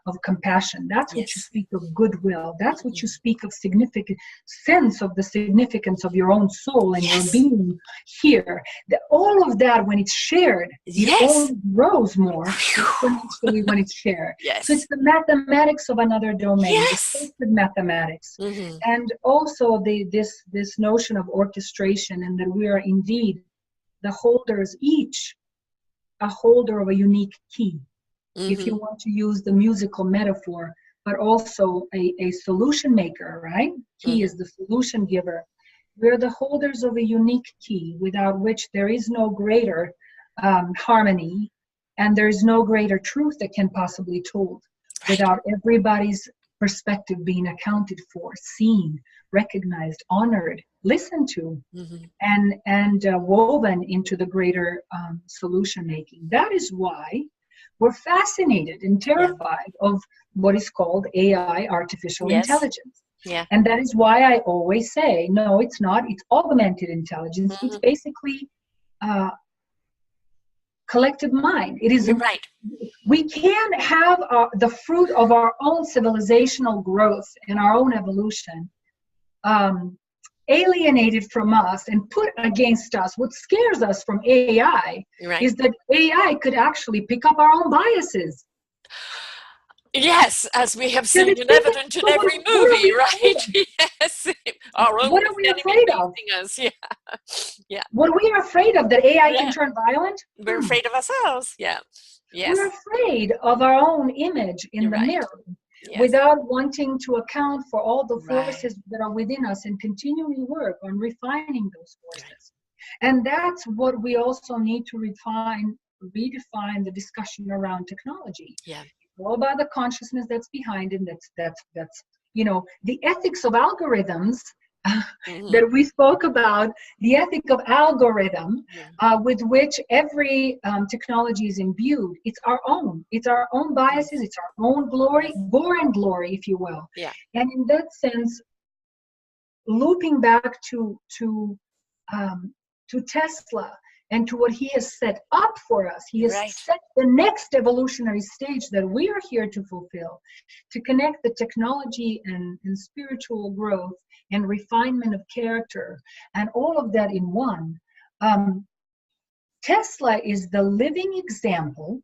of compassion. That's what you speak of goodwill. That's what you speak of significant sense of the significance of your own soul and your being here. All of that, when it's shared, it only grows more exponentially when it's shared. So it's the mathematics of another domain, the sacred mathematics, and also this notion of orchestration, and that we are indeed the holders, each a holder of a unique key, if you want to use the musical metaphor, but also a solution maker, right? Key is the solution giver. We're the holders of a unique key, without which there is no greater harmony, and there's no greater truth that can possibly be told without everybody's perspective being accounted for, seen, recognized, honored, listened to, and woven into the greater solution making. That is why we're fascinated and terrified of what is called AI, artificial intelligence. Yeah. And that is why I always say, no, it's not. It's augmented intelligence. It's Mm-hmm. basically collective mind. It is. You're right. We can have the fruit of our own civilizational growth and our own evolution alienated from us and put against us. What scares us from AI Right. is that AI could actually pick up our own biases. Yes, as we have Because seen it's in picking, evident in so every what are movie, we afraid right? of? Yes, our own What are worst we enemy afraid of? facing us. Yeah, yeah, What we are afraid of, that AI can yeah. turn violent? We're afraid of ourselves. Yeah, We're yes, afraid of our own image in you're the right. mirror Yes, without wanting to account for all the right, forces that are within us and continually work on refining those right. forces. And that's what we also need to redefine the discussion around technology. Yeah. It's all about the consciousness that's behind it. That's the ethics of algorithms Mm-hmm. that we spoke about, the ethic of algorithm Yeah. with which every technology is imbued. It's our own. It's our own biases. Yes. It's our own glory, Yes. born glory, if you will. Yeah. And in that sense, looping back to Tesla and to what he has set up for us. He has Right. set the next evolutionary stage that we are here to fulfill, to connect the technology and spiritual growth and refinement of character and all of that in one. Tesla is the living example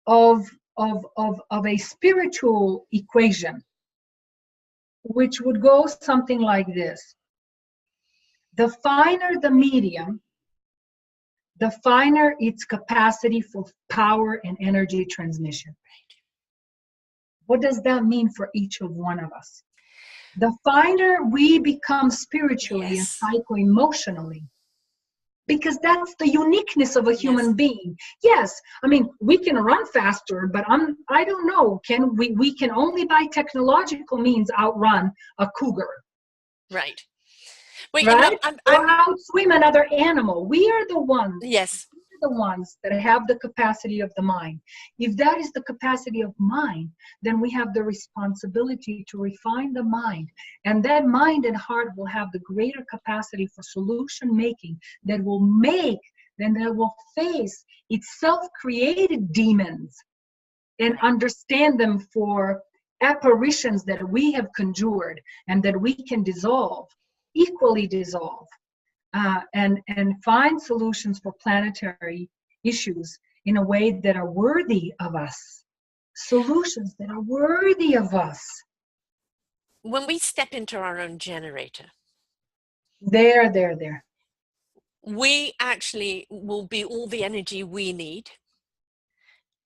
of a spiritual equation, which would go something like this. The finer the medium, the finer its capacity for power and energy transmission. What does that mean for each of one of us? The finer we become spiritually and Yes. psycho-emotionally, because that's the uniqueness of a Yes. human being. Yes, I mean, we can run faster, but I don't know, we can only by technological means outrun a cougar. Right. Well, Right? Or I'm outswim another animal. We are the ones. yes. The ones that have the capacity of the mind. If that is the capacity of mind, then we have the responsibility to refine the mind. And that mind and heart will have the greater capacity for solution making that will face its self-created demons and understand them for apparitions that we have conjured and that we can dissolve, equally dissolve. And find solutions for planetary issues in a way that are worthy of us. Solutions that are worthy of us. When we step into our own generator, There. we actually will be all the energy we need.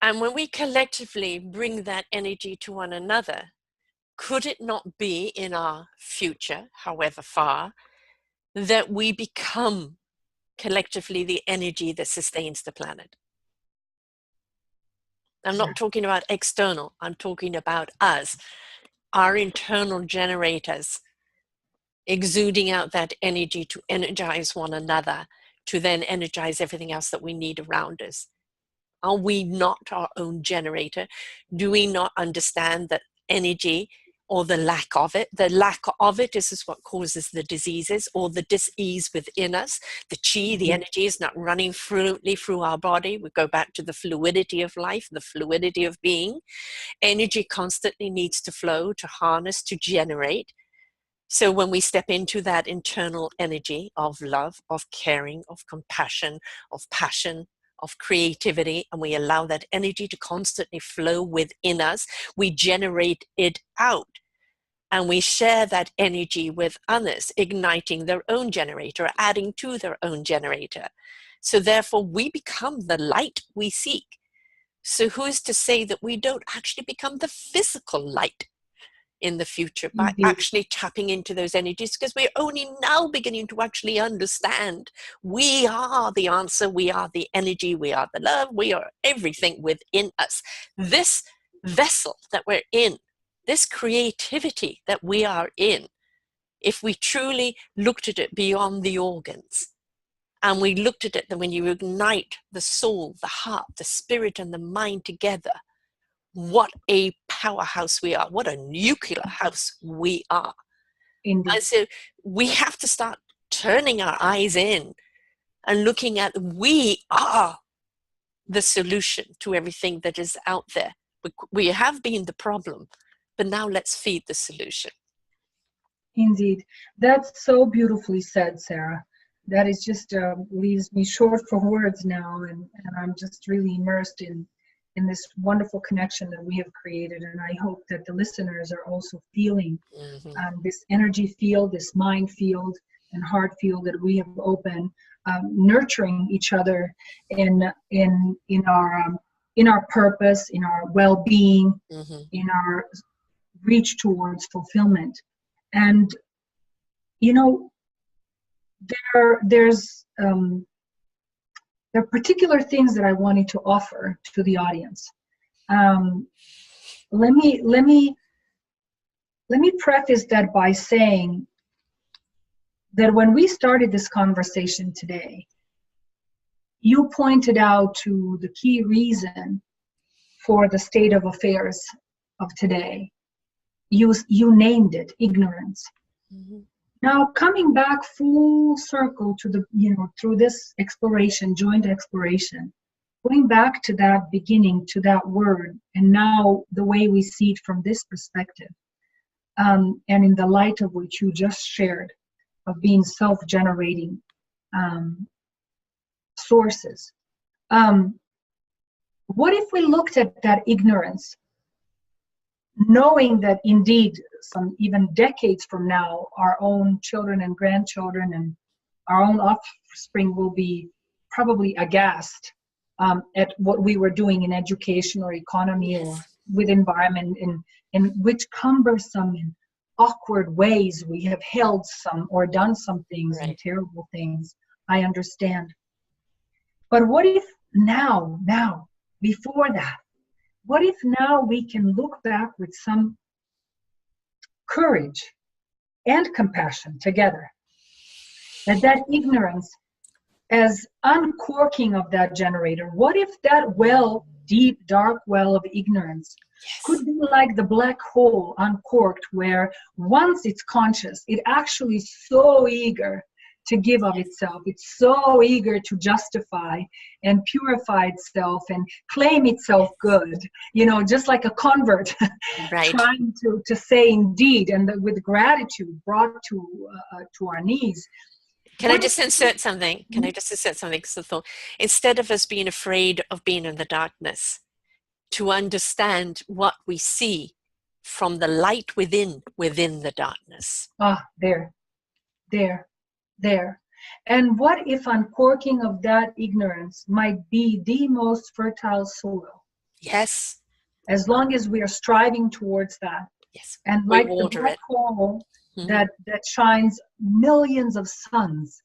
And when we collectively bring that energy to one another, could it not be in our future, however far, that we become collectively the energy that sustains the planet? I'm not talking about external, I'm talking about us, our internal generators, exuding out that energy to energize one another, to then energize everything else that we need around us. Are we not our own generator? Do we not understand that energy, or the lack of it is what causes the diseases or the dis-ease within us? The chi, the energy is not running fluently through our body. We go back to the fluidity of life, the fluidity of being. Energy constantly needs to flow, to harness, to generate. So when we step into that internal energy of love, of caring, of compassion, of passion, of creativity, and we allow that energy to constantly flow within us, we generate it out. And we share that energy with others, igniting their own generator, adding to their own generator. So therefore, we become the light we seek. So who is to say that we don't actually become the physical light in the future by actually tapping into those energies? Because we're only now beginning to actually understand we are the answer, we are the energy, we are the love, we are everything within us. This vessel that we're in, this creativity that we are in, if we truly looked at it beyond the organs, and we looked at it that when you ignite the soul, the heart, the spirit, and the mind together, what a powerhouse we are, what a nuclear house we are. Indeed. And so we have to start turning our eyes in and looking at, we are the solution to everything that is out there. We have been the problem, but now let's feed the solution. Indeed. That's so beautifully said, Sarah. That is just leaves me short for words now, and I'm just really immersed in this wonderful connection that we have created. And I hope that the listeners are also feeling this energy field, this mind field and heart field that we have opened, nurturing each other in our purpose, in our well-being, in our reach towards fulfillment. And you know, there are particular things that I wanted to offer to the audience. Let me preface that by saying that when we started this conversation today, you pointed out to the key reason for the state of affairs of today. You named it, ignorance. Now, coming back full circle to through this exploration, joint exploration, going back to that beginning, to that word, and now the way we see it from this perspective, and in the light of which you just shared, of being self-generating sources. What if we looked at that ignorance, knowing that indeed some even decades from now, our own children and grandchildren and our own offspring will be probably aghast at what we were doing in education or economy or with environment, in which cumbersome and awkward ways we have held some or done some things and terrible things. I understand. But what if now, before that, what if now we can look back with some courage and compassion together at that ignorance as uncorking of that generator? What if that well, deep, dark well of ignorance could be like the black hole uncorked, where once it's conscious, it actually is so eager to give of itself. It's so eager to justify and purify itself and claim itself good, just like a convert trying to say indeed, and with gratitude brought to our knees. Can I just insert something? Because I thought, instead of us being afraid of being in the darkness, to understand what we see from the light within the darkness. There. And what if uncorking of that ignorance might be the most fertile soil? Yes. As long as we are striving towards that. Yes. And like the black hole that shines millions of suns,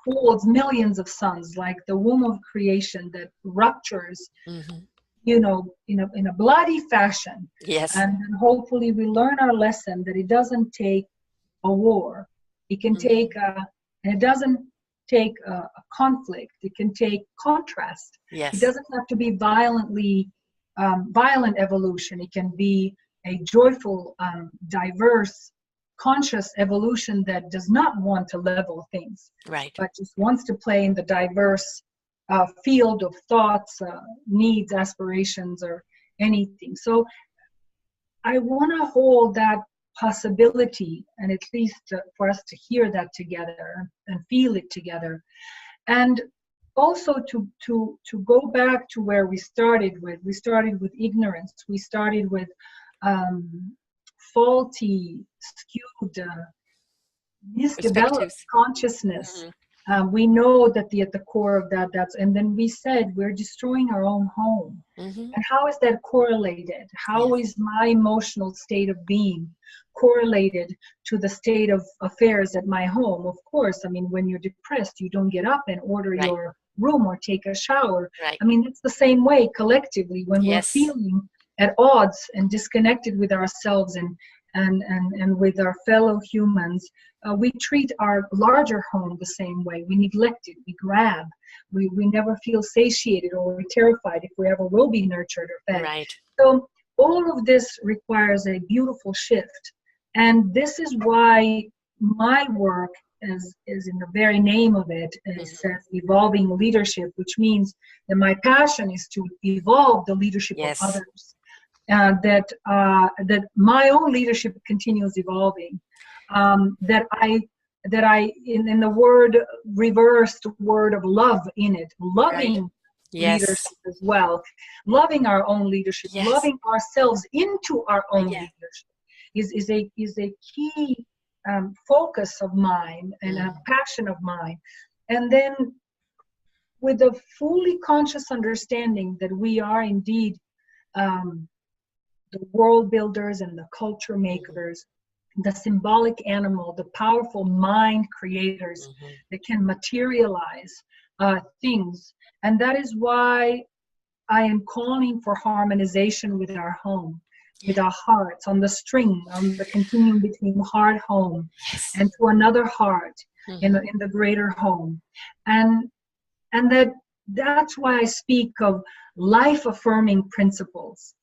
holds millions of suns, like the womb of creation that ruptures, in a bloody fashion. Yes. And hopefully we learn our lesson that it doesn't take a war. It can take and it doesn't take a conflict. It can take contrast. Yes. It doesn't have to be violent evolution. It can be a joyful, diverse, conscious evolution that does not want to level things, but just wants to play in the diverse field of thoughts, needs, aspirations, or anything. So I want to hold that possibility, and at least for us to hear that together and feel it together, and also to go back to where we started with ignorance. We started with faulty, skewed, misdeveloped consciousness. We know that at the core of that's, and then we said we're destroying our own home. And how is that correlated? How is my emotional state of being correlated to the state of affairs at my home? Of course, I mean, when you're depressed, you don't get up and order your room or take a shower. I mean, it's the same way collectively when we're feeling at odds and disconnected with ourselves and with our fellow humans, we treat our larger home the same way. We neglect it, we grab, we never feel satiated, or we're terrified if we ever will be nurtured or fed. Right. So all of this requires a beautiful shift. And this is why my work is in the very name of it. It says evolving leadership, which means that my passion is to evolve the leadership Yes. of others. That my own leadership continues evolving. That I in the word reversed word of love in it, loving Right. Yes. leadership as well, loving our own leadership, Yes. loving ourselves into our own Yeah. leadership is a key focus of mine and a passion of mine. And then with a fully conscious understanding that we are indeed the world builders and the culture makers, the symbolic animal, the powerful mind creators that can materialize things. And that is why I am calling for harmonization with our home, with our hearts, on the string, on the continuum between heart, home, and to another heart in the greater home. And that's why I speak of life-affirming principles,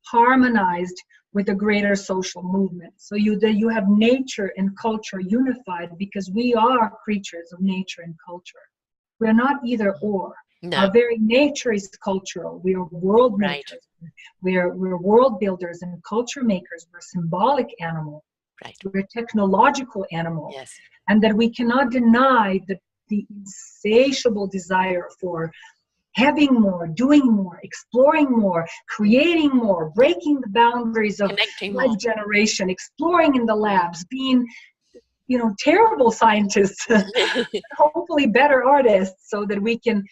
harmonized with a greater social movement. So you have nature and culture unified, because we are creatures of nature and culture. We're not either or. No. Our very nature is cultural. We are world makers. We're world builders and culture makers. We're symbolic animal. Right. We're a technological animal. Yes. And that we cannot deny the insatiable desire for having more, doing more, exploring more, creating more, breaking the boundaries of life generation, exploring in the labs, being, terrible scientists, hopefully better artists, so that we can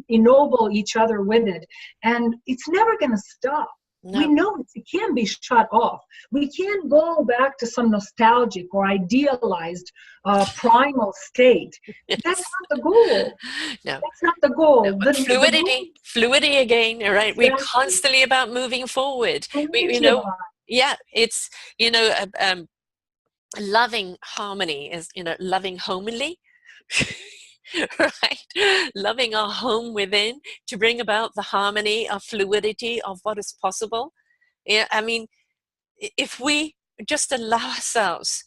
ennoble each other with it. And it's never going to stop. No. We know it can be shut off. We can't go back to some nostalgic or idealized primal state. That's not the goal. No. That's not the goal. No, but fluidity again, right? Exactly. We're constantly about moving forward. It's, loving harmony is, loving homely. Right? Loving our home within to bring about the harmony of fluidity of what is possible. Yeah, I mean, if we just allow ourselves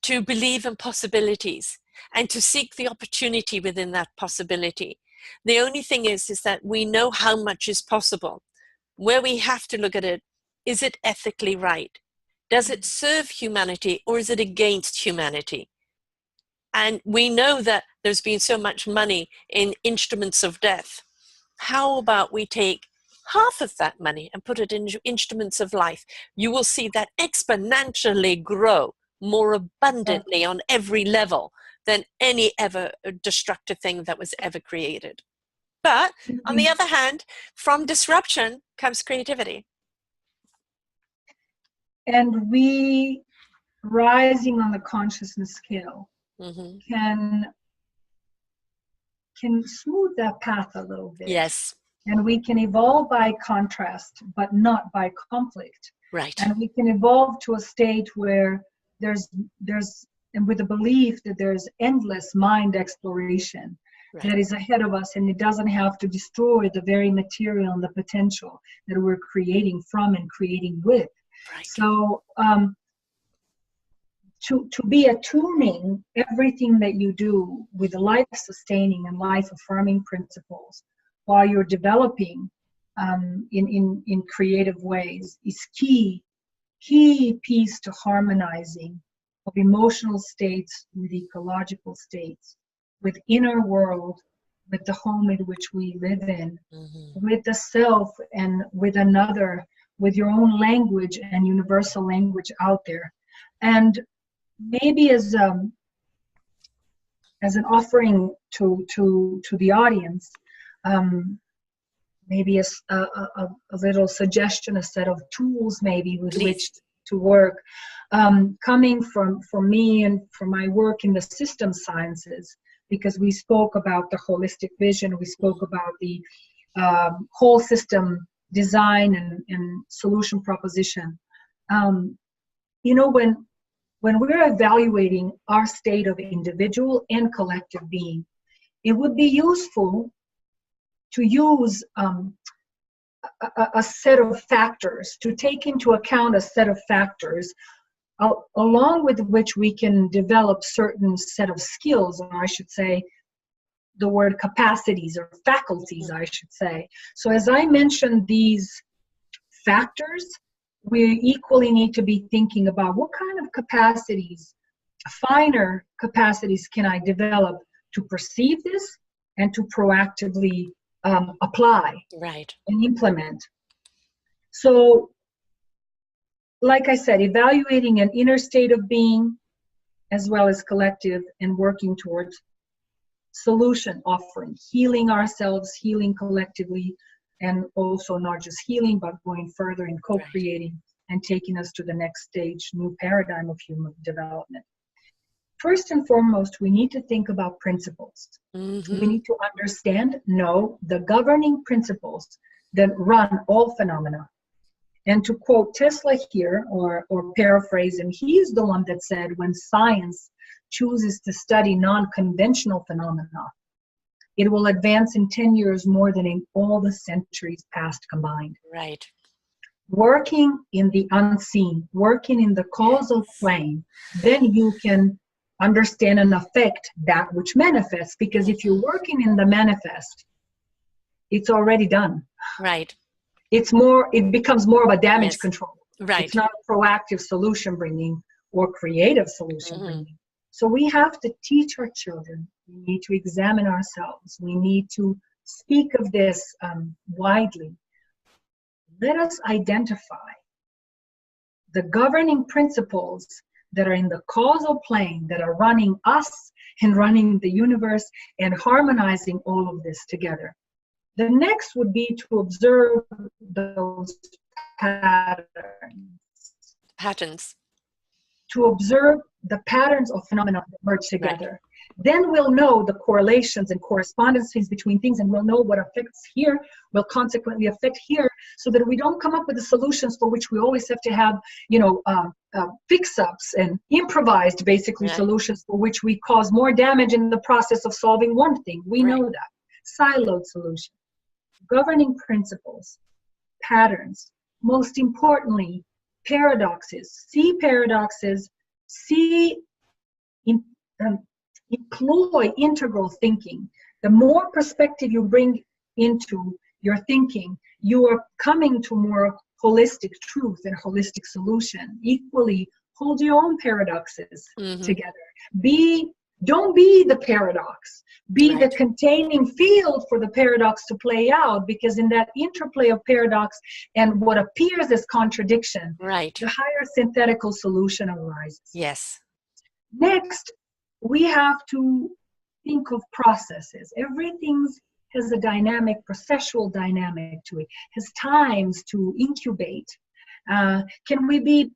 to believe in possibilities and to seek the opportunity within that possibility, the only thing is that we know how much is possible. Where we have to look at it, is it ethically right? Does it serve humanity, or is it against humanity? And we know that there's been so much money in instruments of death. How about we take half of that money and put it in instruments of life? You will see that exponentially grow more abundantly on every level than any ever destructive thing that was ever created. But on the other hand, from disruption comes creativity. And we, rising on the consciousness scale, can smooth that path a little bit. Yes. And we can evolve by contrast, but not by conflict. Right. And we can evolve to a state where there's and with the belief that there's endless mind exploration that is ahead of us, and it doesn't have to destroy the very material and the potential that we're creating from and creating with. Right. So to be attuning everything that you do with life-sustaining and life-affirming principles while you're developing in creative ways is key piece to harmonizing of emotional states with ecological states, with inner world, with the home in which we live in, with the self and with another, with your own language and universal language out there. And maybe as an offering to the audience, maybe a little suggestion, a set of tools maybe with which to work, coming from me and from my work in the system sciences, because we spoke about the holistic vision, we spoke about the whole system design and solution proposition. you know, when we're evaluating our state of individual and collective being, it would be useful to use a set of factors, to take into account a set of factors along with which we can develop certain set of skills, or I should say the word capacities or faculties, I should say. So as I mentioned these factors, we equally need to be thinking about what kind of capacities, finer capacities, can I develop to perceive this and to proactively apply and implement. So, like I said, evaluating an inner state of being as well as collective, and working towards solution offering, healing ourselves, healing collectively, and also not just healing, but going further in co-creating and taking us to the next stage, new paradigm of human development. First and foremost, we need to think about principles. We need to understand, know the governing principles that run all phenomena. And to quote Tesla here, or paraphrase him, he's the one that said, when science chooses to study non-conventional phenomena, it will advance in 10 years more than in all the centuries past combined. Right. Working in the unseen, working in the causal plane, then you can understand and affect that which manifests. Because if you're working in the manifest, it's already done. Right. It becomes more of a damage control. Right. It's not a proactive solution bringing or creative solution bringing. So we have to teach our children. We need to examine ourselves. We need to speak of this widely. Let us identify the governing principles that are in the causal plane, that are running us and running the universe and harmonizing all of this together. The next would be to observe those patterns. To observe the patterns of phenomena that merge together. Then we'll know the correlations and correspondences between things, and we'll know what affects here will consequently affect here, so that we don't come up with the solutions for which we always have to have, fix-ups and improvised, basically, solutions for which we cause more damage in the process of solving one thing. We know that. Siloed solution. Governing principles, patterns, most importantly, paradoxes. See paradoxes, employ integral thinking. The more perspective you bring into your thinking, you are coming to more holistic truth and holistic solution. Equally, hold your own paradoxes together. Don't be the paradox. Be the containing field for the paradox to play out, because in that interplay of paradox and what appears as contradiction, the higher synthetical solution arises. Yes. Next, we have to think of processes. Everything has a dynamic, processual dynamic to it, has times to incubate. Can we be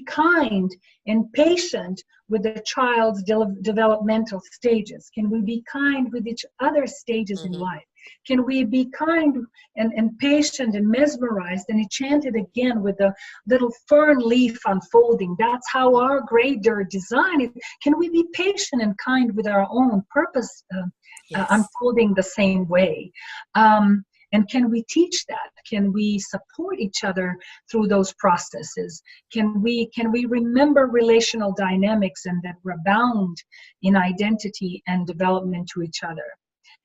kind and patient with the child's developmental stages? Can we be kind with each other's stages in life? Can we be kind and patient and mesmerized and enchanted again with the little fern leaf unfolding? That's how our grades are designed. Can we be patient and kind with our own purpose unfolding the same way? And can we teach that? Can we support each other through those processes? Can we remember relational dynamics and that we're bound in identity and development to each other?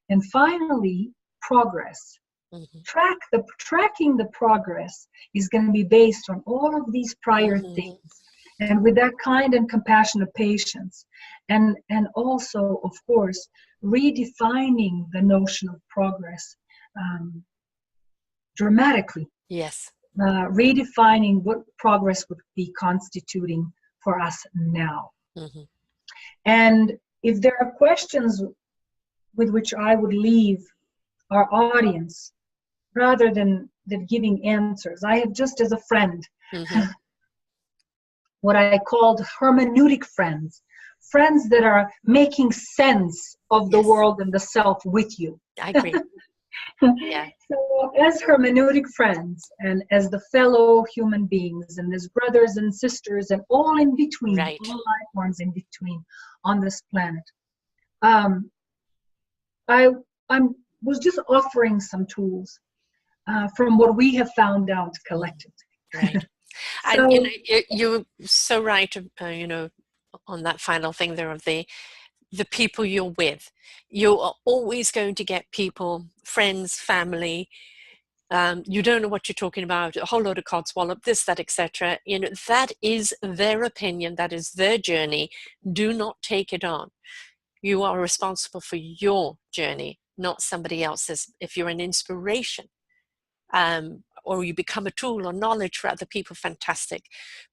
And finally, progress. Tracking the progress is going to be based on all of these prior things, and with that kind and compassionate patience. And also, of course, redefining the notion of progress dramatically. Yes. Redefining what progress would be constituting for us now. And if there are questions with which I would leave our audience, rather than giving answers, I have just as a friend, what I called hermeneutic friends that are making sense of the world and the self with you. I agree. Yeah. So, as hermeneutic friends and as the fellow human beings and as brothers and sisters and all in between, Right. all life forms in between on this planet, um, I I'm was just offering some tools from what we have found out collectively. Right. And So, you're so right, on that final thing there of the people you're with. You are always going to get people, friends, family. You don't know what you're talking about, a whole load of codswallop, this, that, etc. That is their opinion, that is their journey. Do not take it on. You are responsible for your journey, not somebody else's. If you're an inspiration, or you become a tool or knowledge for other people, fantastic.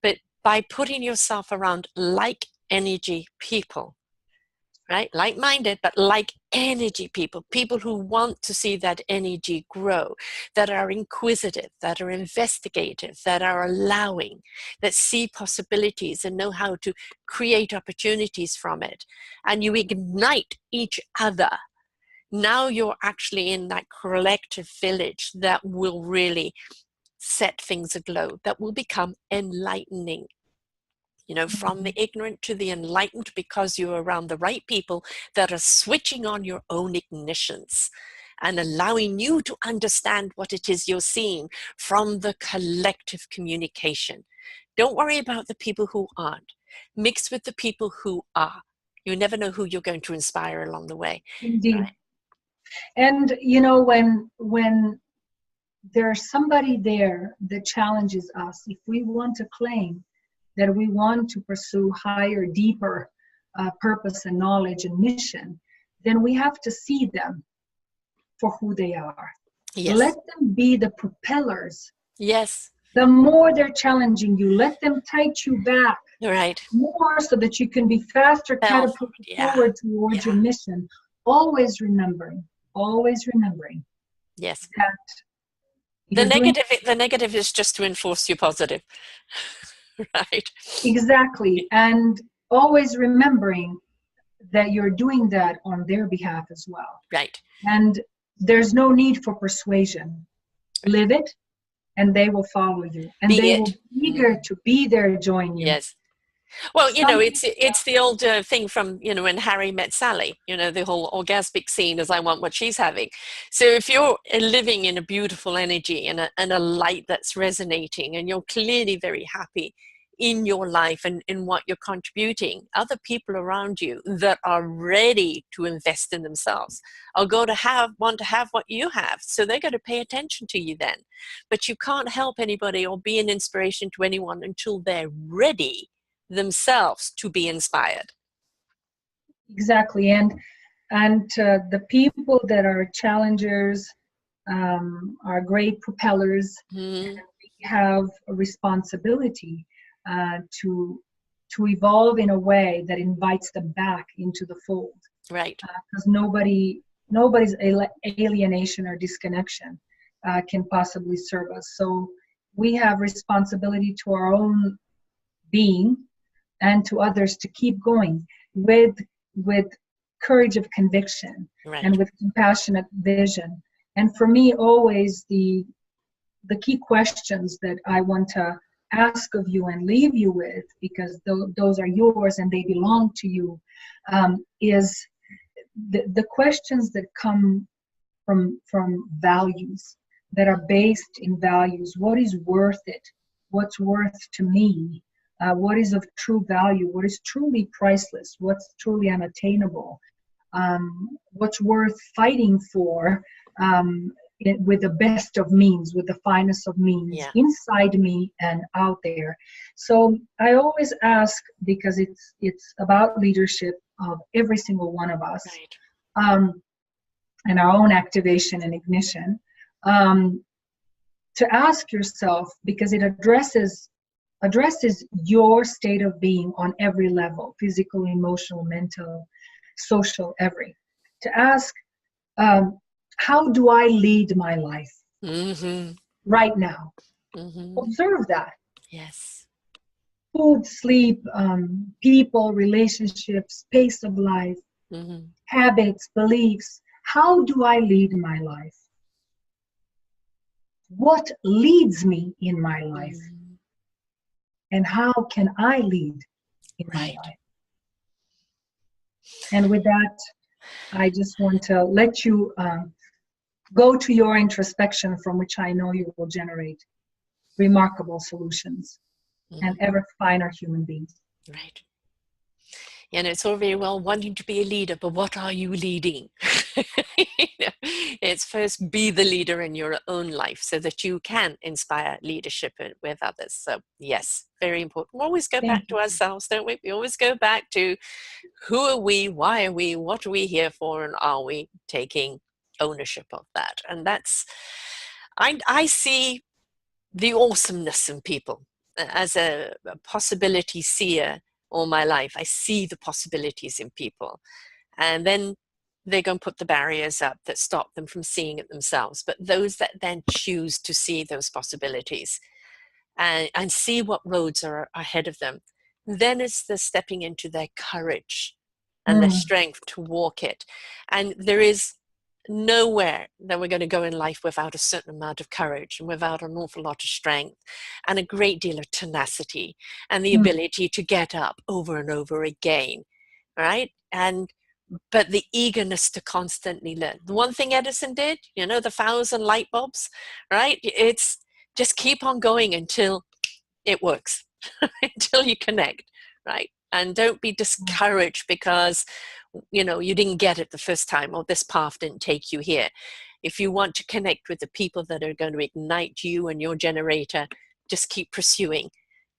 But by putting yourself around like energy people, right? Like-minded, but like energy people, people who want to see that energy grow, that are inquisitive, that are investigative, that are allowing, that see possibilities and know how to create opportunities from it. And you ignite each other. Now you're actually in that collective village that will really set things aglow, that will become enlightening. From the ignorant to the enlightened, because you're around the right people that are switching on your own ignitions and allowing you to understand what it is you're seeing from the collective communication. Don't worry about the people who aren't. Mix with the people who are. You never know who you're going to inspire along the way. indeed. Right? And when there's somebody there that challenges us, if we want to claim that we want to pursue higher, deeper purpose and knowledge and mission, then we have to see them for who they are. Yes. Let them be the propellers. Yes. The more they're challenging you, let them tight you back. Right. More so that you can be faster catapulted forward towards your mission. Always remembering yes. that the negative is just to enforce your positive. Right. Exactly. And always remembering that you're doing that on their behalf as well. Right. And there's no need for persuasion. Live it, and they will follow you. And they will be eager to be there, join you. Yes. Well, it's the old thing from, when Harry met Sally, the whole orgasmic scene as I want what she's having. So if you're living in a beautiful energy and a light that's resonating, and you're clearly very happy in your life and in what you're contributing, other people around you that are ready to invest in themselves are going to want to have what you have. So they're going to pay attention to you then. But you can't help anybody or be an inspiration to anyone until they're ready themselves to be inspired. Exactly. And the people that are challengers are great propellers. Mm-hmm. And we have a responsibility to evolve in a way that invites them back into the fold. Right. Because nobody's alienation or disconnection can possibly serve us. So we have responsibility to our own being and to others to keep going with courage of conviction. Right. And with compassionate vision. And for me, always the key questions that I want to ask of you and leave you with, because those are yours and they belong to you, is the questions that come from values, that are based in values. What is worth it? What's worth to me? What is of true value? What is truly priceless? What's truly unattainable? What's worth fighting for with the best of means, with the finest of means, inside me and out there. So I always ask, because it's about leadership of every single one of us, right. And our own activation and ignition, to ask yourself, because it addresses your state of being on every level, physical, emotional, mental, social, every. To ask, how do I lead my life right now? Observe that. Yes. Food, sleep, people, relationships, pace of life, habits, beliefs. How do I lead my life? what leads me in my life, and how can I lead in my life? And with that, I just want to let you go to your introspection, from which I know you will generate remarkable solutions and ever finer human beings. Right. And it's all very well wanting to be a leader, but what are you leading? It's first be the leader in your own life so that you can inspire leadership with others. So yes, very important. We always go back to ourselves, don't we? We always go back to who are we, why are we, what are we here for, and are we taking ownership of that? And that's, I see the awesomeness in people as a possibility seer. All my life, I see the possibilities in people, and then they're going to put the barriers up that stop them from seeing it themselves. But those that then choose to see those possibilities and see what roads are ahead of them, then it's the stepping into their courage and their strength to walk it. And there is nowhere that we're going to go in life without a certain amount of courage and without an awful lot of strength and a great deal of tenacity and the ability to get up over and over again, right? But the eagerness to constantly learn. The one thing Edison did, the 1,000 light bulbs, right? It's just keep on going until it works, until you connect, right? And don't be discouraged because you didn't get it the first time, or this path didn't take you here. If you want to connect with the people that are going to ignite you and your generator, just keep pursuing.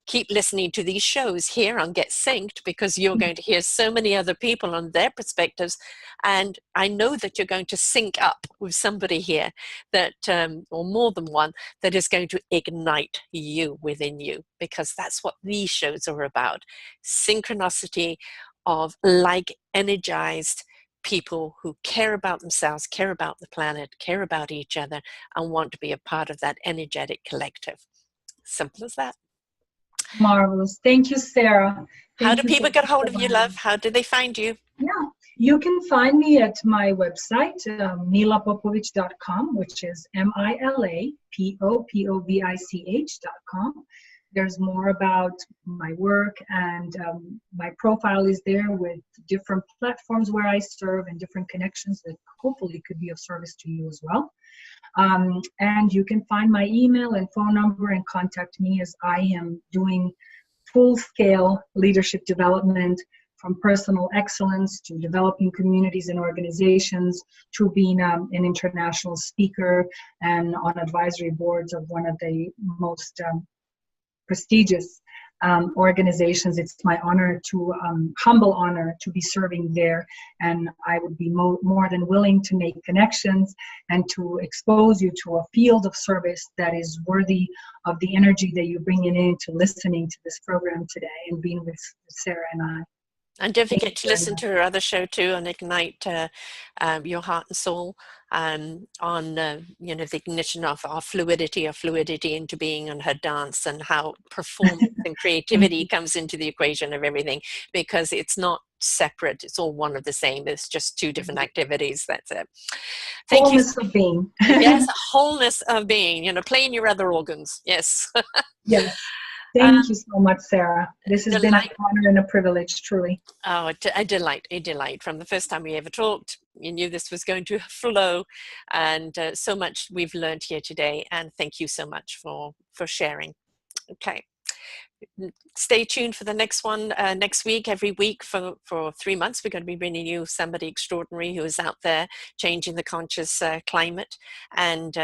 Keep listening to these shows here on Get Synced, because you're going to hear so many other people on their perspectives. And I know that you're going to sync up with somebody here that, or more than one, that is going to ignite you within you, because that's what these shows are about. Synchronicity of like energized people who care about themselves, care about the planet, care about each other, and want to be a part of that energetic collective. Simple as that. Marvelous. Thank you, Sarah. How do people get hold of you, love? How do they find you? Yeah, you can find me at my website, milapopovich.com, which is milapopovich.com. There's more about my work, and my profile is there with different platforms where I serve and different connections that hopefully could be of service to you as well. And you can find my email and phone number and contact me, as I am doing full-scale leadership development, from personal excellence to developing communities and organizations to being an international speaker and on advisory boards of one of the most prestigious organizations. It's my honor to, humble honor to be serving there, and I would be more than willing to make connections and to expose you to a field of service that is worthy of the energy that you're bringing into listening to this program today and being with Sarah and I. And don't forget to listen to her other show too, on Ignite Your Heart and Soul, on the ignition of our fluidity into being, and her dance, and how performance and creativity comes into the equation of everything, because it's not separate, it's all one of the same. It's just two different activities. That's it. Wholeness of being. Yes, wholeness of being, playing your other organs. Yes. Yes. Thank you so much, Sarah. This has been an honor and a privilege, truly. Oh, a delight, a delight. From the first time we ever talked, you knew this was going to flow, and so much we've learned here today, and thank you so much for sharing. Okay. Stay tuned for the next one next week. Every week for 3 months, we're going to be bringing you somebody extraordinary who is out there changing the conscious climate, and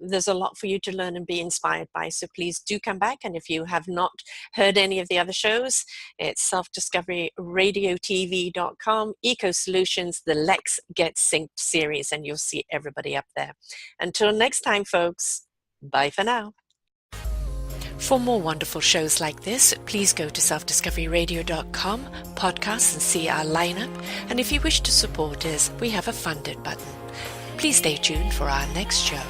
there's a lot for you to learn and be inspired by, so please do come back. And if you have not heard any of the other shows, it's selfdiscoveryradiotv.com, Eco Solutions, the Let's Get Synced series, and you'll see everybody up there. Until next time, folks, bye for now. For more wonderful shows like this, please go to selfdiscoveryradio.com, podcasts, and see our lineup. And if you wish to support us, we have a funded button. Please stay tuned for our next show.